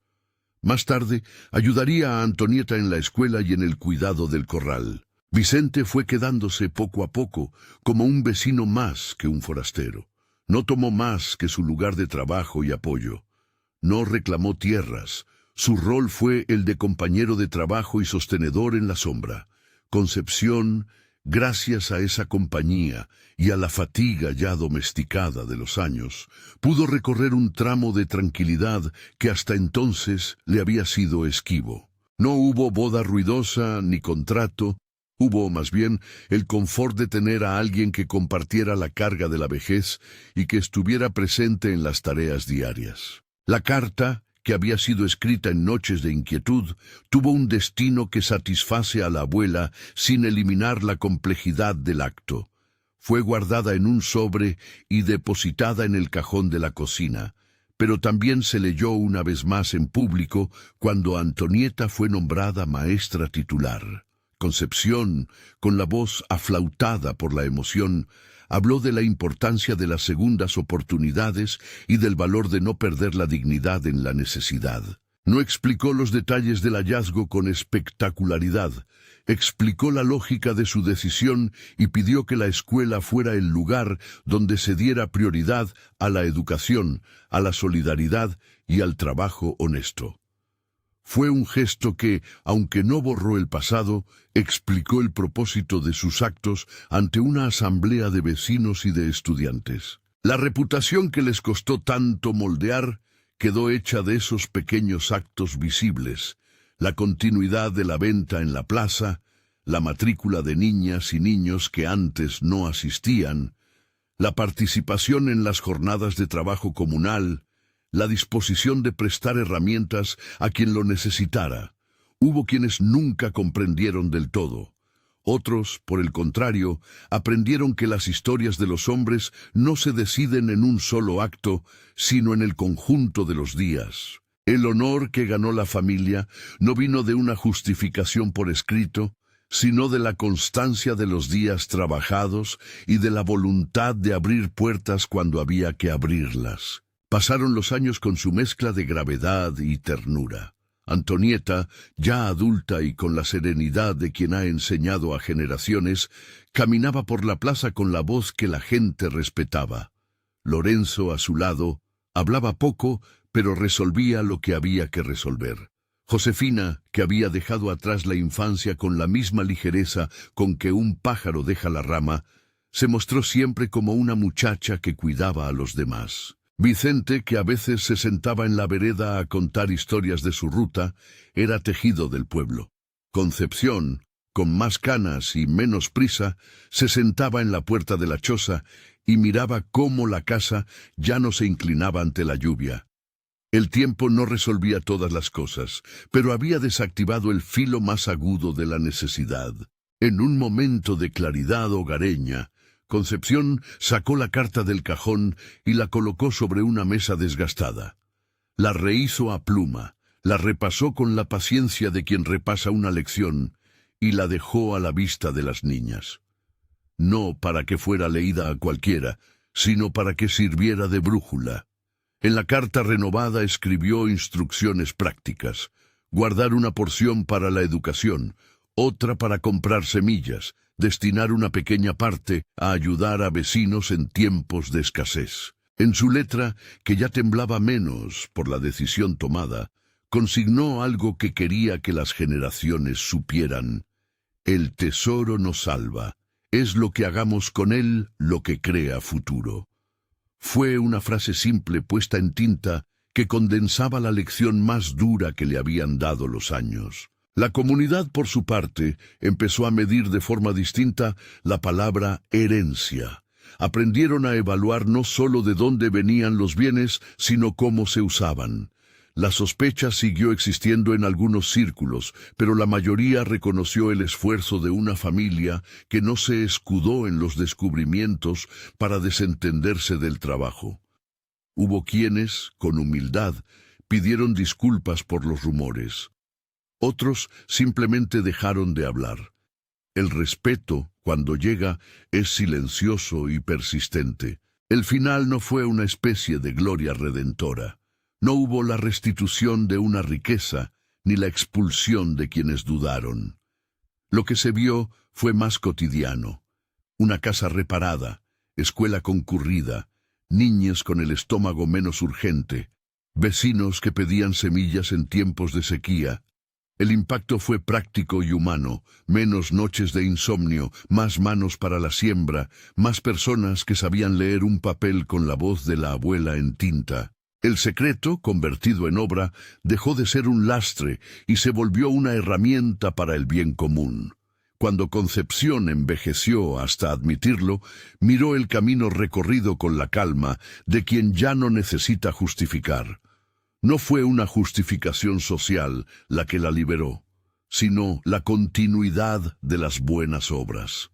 Más tarde, ayudaría a Antonieta en la escuela y en el cuidado del corral. Vicente fue quedándose poco a poco como un vecino más que un forastero. No tomó más que su lugar de trabajo y apoyo. No reclamó tierras. Su rol fue el de compañero de trabajo y sostenedor en la sombra. Concepción, gracias a esa compañía y a la fatiga ya domesticada de los años, pudo recorrer un tramo de tranquilidad que hasta entonces le había sido esquivo. No hubo boda ruidosa ni contrato. Hubo, más bien, el confort de tener a alguien que compartiera la carga de la vejez y que estuviera presente en las tareas diarias. La carta, que había sido escrita en noches de inquietud, tuvo un destino que satisface a la abuela sin eliminar la complejidad del acto. Fue guardada en un sobre y depositada en el cajón de la cocina, pero también se leyó una vez más en público cuando Antonieta fue nombrada maestra titular. Concepción, con la voz aflautada por la emoción, habló de la importancia de las segundas oportunidades y del valor de no perder la dignidad en la necesidad. No explicó los detalles del hallazgo con espectacularidad, explicó la lógica de su decisión y pidió que la escuela fuera el lugar donde se diera prioridad a la educación, a la solidaridad y al trabajo honesto. Fue un gesto que, aunque no borró el pasado, explicó el propósito de sus actos ante una asamblea de vecinos y de estudiantes. La reputación que les costó tanto moldear quedó hecha de esos pequeños actos visibles: la continuidad de la venta en la plaza, la matrícula de niñas y niños que antes no asistían, la participación en las jornadas de trabajo comunal, la disposición de prestar herramientas a quien lo necesitara. Hubo quienes nunca comprendieron del todo. Otros, por el contrario, aprendieron que las historias de los hombres no se deciden en un solo acto, sino en el conjunto de los días. El honor que ganó la familia no vino de una justificación por escrito, sino de la constancia de los días trabajados y de la voluntad de abrir puertas cuando había que abrirlas. Pasaron los años con su mezcla de gravedad y ternura. Antonieta, ya adulta y con la serenidad de quien ha enseñado a generaciones, caminaba por la plaza con la voz que la gente respetaba. Lorenzo, a su lado, hablaba poco, pero resolvía lo que había que resolver. Josefina, que había dejado atrás la infancia con la misma ligereza con que un pájaro deja la rama, se mostró siempre como una muchacha que cuidaba a los demás. Vicente, que a veces se sentaba en la vereda a contar historias de su ruta, era tejido del pueblo. Concepción, con más canas y menos prisa, se sentaba en la puerta de la choza y miraba cómo la casa ya no se inclinaba ante la lluvia. El tiempo no resolvía todas las cosas, pero había desactivado el filo más agudo de la necesidad. En un momento de claridad hogareña, Concepción sacó la carta del cajón y la colocó sobre una mesa desgastada. La rehizo a pluma, la repasó con la paciencia de quien repasa una lección y la dejó a la vista de las niñas. No para que fuera leída a cualquiera, sino para que sirviera de brújula. En la carta renovada escribió instrucciones prácticas: guardar una porción para la educación, otra para comprar semillas, destinar una pequeña parte a ayudar a vecinos en tiempos de escasez. En su letra, que ya temblaba menos por la decisión tomada, consignó algo que quería que las generaciones supieran: el tesoro nos salva, es lo que hagamos con él lo que crea futuro. Fue una frase simple puesta en tinta que condensaba la lección más dura que le habían dado los años. La comunidad, por su parte, empezó a medir de forma distinta la palabra herencia. Aprendieron a evaluar no solo de dónde venían los bienes, sino cómo se usaban. La sospecha siguió existiendo en algunos círculos, pero la mayoría reconoció el esfuerzo de una familia que no se escudó en los descubrimientos para desentenderse del trabajo. Hubo quienes, con humildad, pidieron disculpas por los rumores. Otros simplemente dejaron de hablar. El respeto, cuando llega, es silencioso y persistente. El final no fue una especie de gloria redentora. No hubo la restitución de una riqueza, ni la expulsión de quienes dudaron. Lo que se vio fue más cotidiano. Una casa reparada, escuela concurrida, niñas con el estómago menos urgente, vecinos que pedían semillas en tiempos de sequía. El impacto fue práctico y humano, menos noches de insomnio, más manos para la siembra, más personas que sabían leer un papel con la voz de la abuela en tinta. El secreto, convertido en obra, dejó de ser un lastre y se volvió una herramienta para el bien común. Cuando Concepción envejeció hasta admitirlo, miró el camino recorrido con la calma de quien ya no necesita justificar. No fue una justificación social la que la liberó, sino la continuidad de las buenas obras.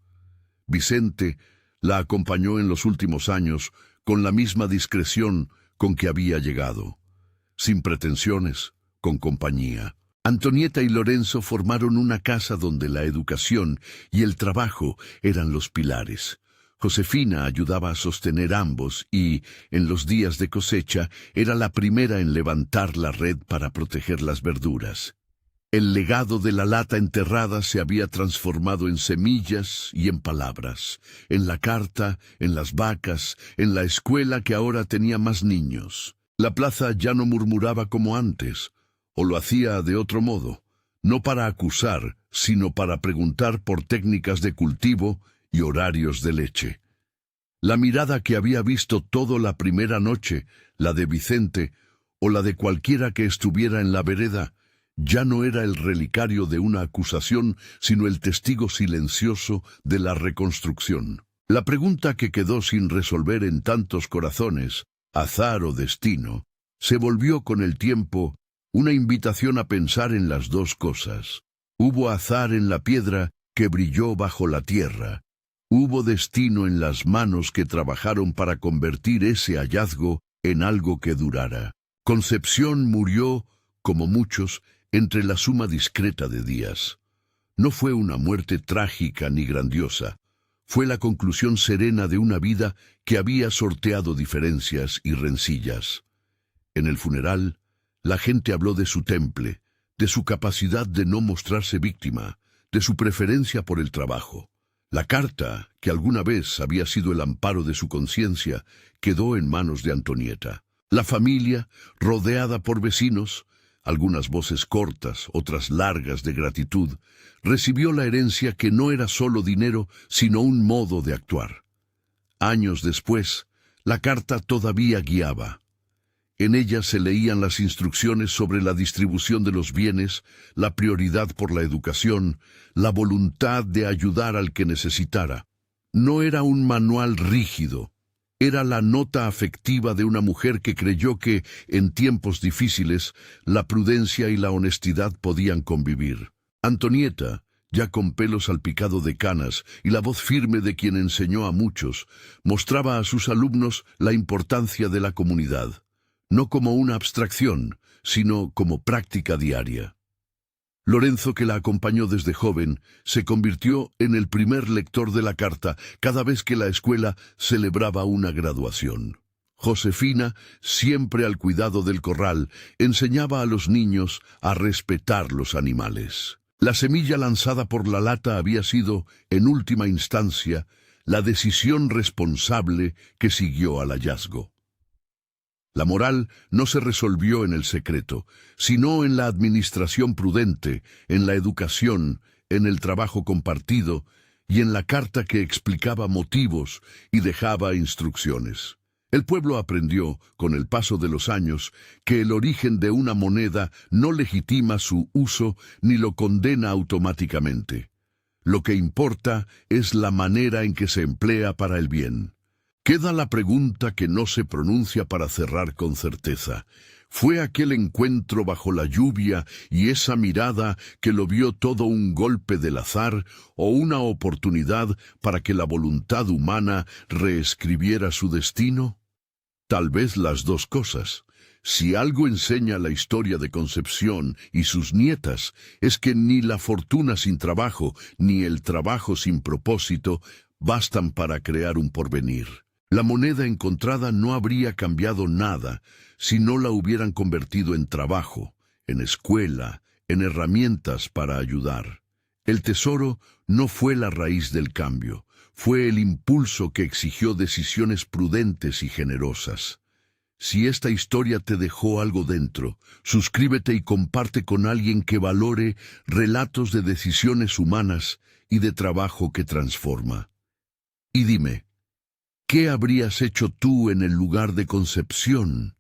Vicente la acompañó en los últimos años con la misma discreción con que había llegado, sin pretensiones, con compañía. Antonieta y Lorenzo formaron una casa donde la educación y el trabajo eran los pilares. Josefina ayudaba a sostener ambos y, en los días de cosecha, era la primera en levantar la red para proteger las verduras. El legado de la lata enterrada se había transformado en semillas y en palabras, en la carta, en las vacas, en la escuela que ahora tenía más niños. La plaza ya no murmuraba como antes, o lo hacía de otro modo, no para acusar, sino para preguntar por técnicas de cultivo y horarios de leche. La mirada que había visto todo la primera noche, la de Vicente, o la de cualquiera que estuviera en la vereda, ya no era el relicario de una acusación, sino el testigo silencioso de la reconstrucción. La pregunta que quedó sin resolver en tantos corazones, azar o destino, se volvió con el tiempo una invitación a pensar en las dos cosas. Hubo azar en la piedra que brilló bajo la tierra. Hubo destino en las manos que trabajaron para convertir ese hallazgo en algo que durara. Concepción murió, como muchos, entre la suma discreta de días. No fue una muerte trágica ni grandiosa. Fue la conclusión serena de una vida que había sorteado diferencias y rencillas. En el funeral, la gente habló de su temple, de su capacidad de no mostrarse víctima, de su preferencia por el trabajo. La carta, que alguna vez había sido el amparo de su conciencia, quedó en manos de Antonieta. La familia, rodeada por vecinos, algunas voces cortas, otras largas de gratitud, recibió la herencia que no era solo dinero, sino un modo de actuar. Años después, la carta todavía guiaba. En ella se leían las instrucciones sobre la distribución de los bienes, la prioridad por la educación, la voluntad de ayudar al que necesitara. No era un manual rígido. Era la nota afectiva de una mujer que creyó que, en tiempos difíciles, la prudencia y la honestidad podían convivir. Antonieta, ya con pelo salpicado de canas y la voz firme de quien enseñó a muchos, mostraba a sus alumnos la importancia de la comunidad, no como una abstracción, sino como práctica diaria. Lorenzo, que la acompañó desde joven, se convirtió en el primer lector de la carta cada vez que la escuela celebraba una graduación. Josefina, siempre al cuidado del corral, enseñaba a los niños a respetar los animales. La semilla lanzada por la lata había sido, en última instancia, la decisión responsable que siguió al hallazgo. La moral no se resolvió en el secreto, sino en la administración prudente, en la educación, en el trabajo compartido y en la carta que explicaba motivos y dejaba instrucciones. El pueblo aprendió, con el paso de los años, que el origen de una moneda no legitima su uso ni lo condena automáticamente. Lo que importa es la manera en que se emplea para el bien. Queda la pregunta que no se pronuncia para cerrar con certeza. ¿Fue aquel encuentro bajo la lluvia y esa mirada que lo vio todo un golpe del azar o una oportunidad para que la voluntad humana reescribiera su destino? Tal vez las dos cosas. Si algo enseña la historia de Concepción y sus nietas, es que ni la fortuna sin trabajo, ni el trabajo sin propósito, bastan para crear un porvenir. La moneda encontrada no habría cambiado nada si no la hubieran convertido en trabajo, en escuela, en herramientas para ayudar. El tesoro no fue la raíz del cambio, fue el impulso que exigió decisiones prudentes y generosas. Si esta historia te dejó algo dentro, suscríbete y comparte con alguien que valore relatos de decisiones humanas y de trabajo que transforma. Y dime, ¿qué habrías hecho tú en el lugar de Concepción?